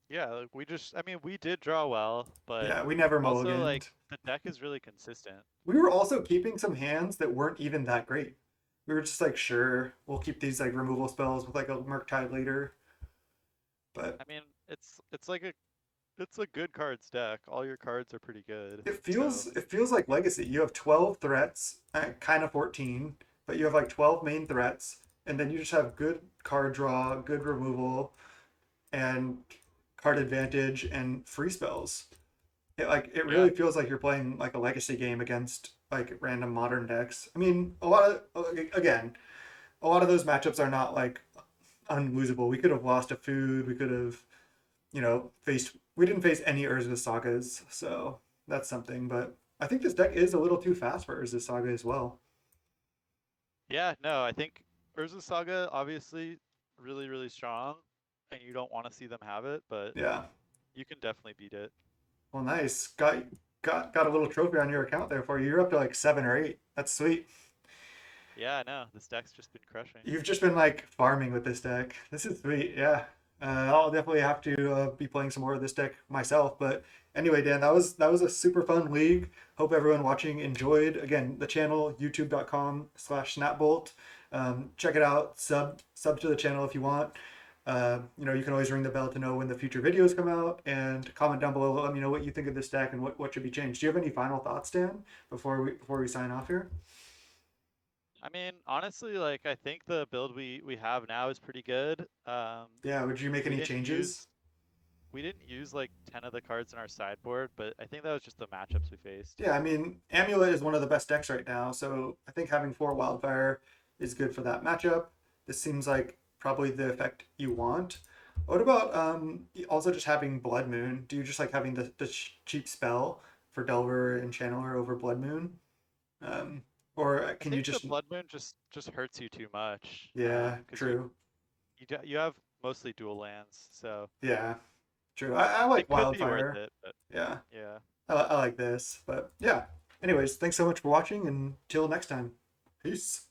Yeah, like I mean, we did draw well, but Yeah, we never also mulliganed. like the deck is really consistent. We were also keeping some hands that weren't even that great. We were just like, sure, we'll keep these like removal spells with like a Murktide later. But I mean, it's a good cards deck. All your cards are pretty good. it feels like Legacy. You have 12 threats, kind of 14, but you have like 12 main threats, and then you just have good card draw, good removal, and card advantage and free spells. It really feels like you're playing like a Legacy game against like random modern decks. I mean, a lot of those matchups are not like unlosable. We could have lost a food. We could have, we didn't face any Urza Sagas, so that's something. But I think this deck is a little too fast for Urza Saga as well. Yeah, no, I think Urza Saga obviously really, really strong, and you don't want to see them have it, but Yeah. you can definitely beat it. Well, nice. Got a little trophy on your account there for you. You're up to like 7 or 8. That's sweet. Yeah, I know. This deck's just been crushing. You've just been like farming with this deck. This is sweet. Yeah. I'll definitely have to be playing some more of this deck myself. But anyway, Dan, that was a super fun league. Hope everyone watching enjoyed. Again, the channel, youtube.com/snapbolt. Check it out. Sub to the channel if you want. You can always ring the bell to know when the future videos come out, and comment down below. Let me know what you think of this deck and what should be changed. Do you have any final thoughts, Dan, before we sign off here? I mean, honestly, like I think the build we have now is pretty good. Yeah, would you make any changes? We didn't use like 10 of the cards in our sideboard, but I think that was just the matchups we faced. Yeah, I mean, Amulet is one of the best decks right now, so I think having 4 Wildfire is good for that matchup. This seems like probably the effect you want. What about also just having Blood Moon? Do you just like having the cheap spell for Delver and Channeler over Blood Moon? Or I can you think the just Blood Moon just hurts you too much. yeah, Because true. you have mostly dual lands, so Yeah, true. I like it could be worth Wildfire. it. But Yeah, yeah. I like this. But yeah. Anyways, thanks so much for watching and till next time. Peace.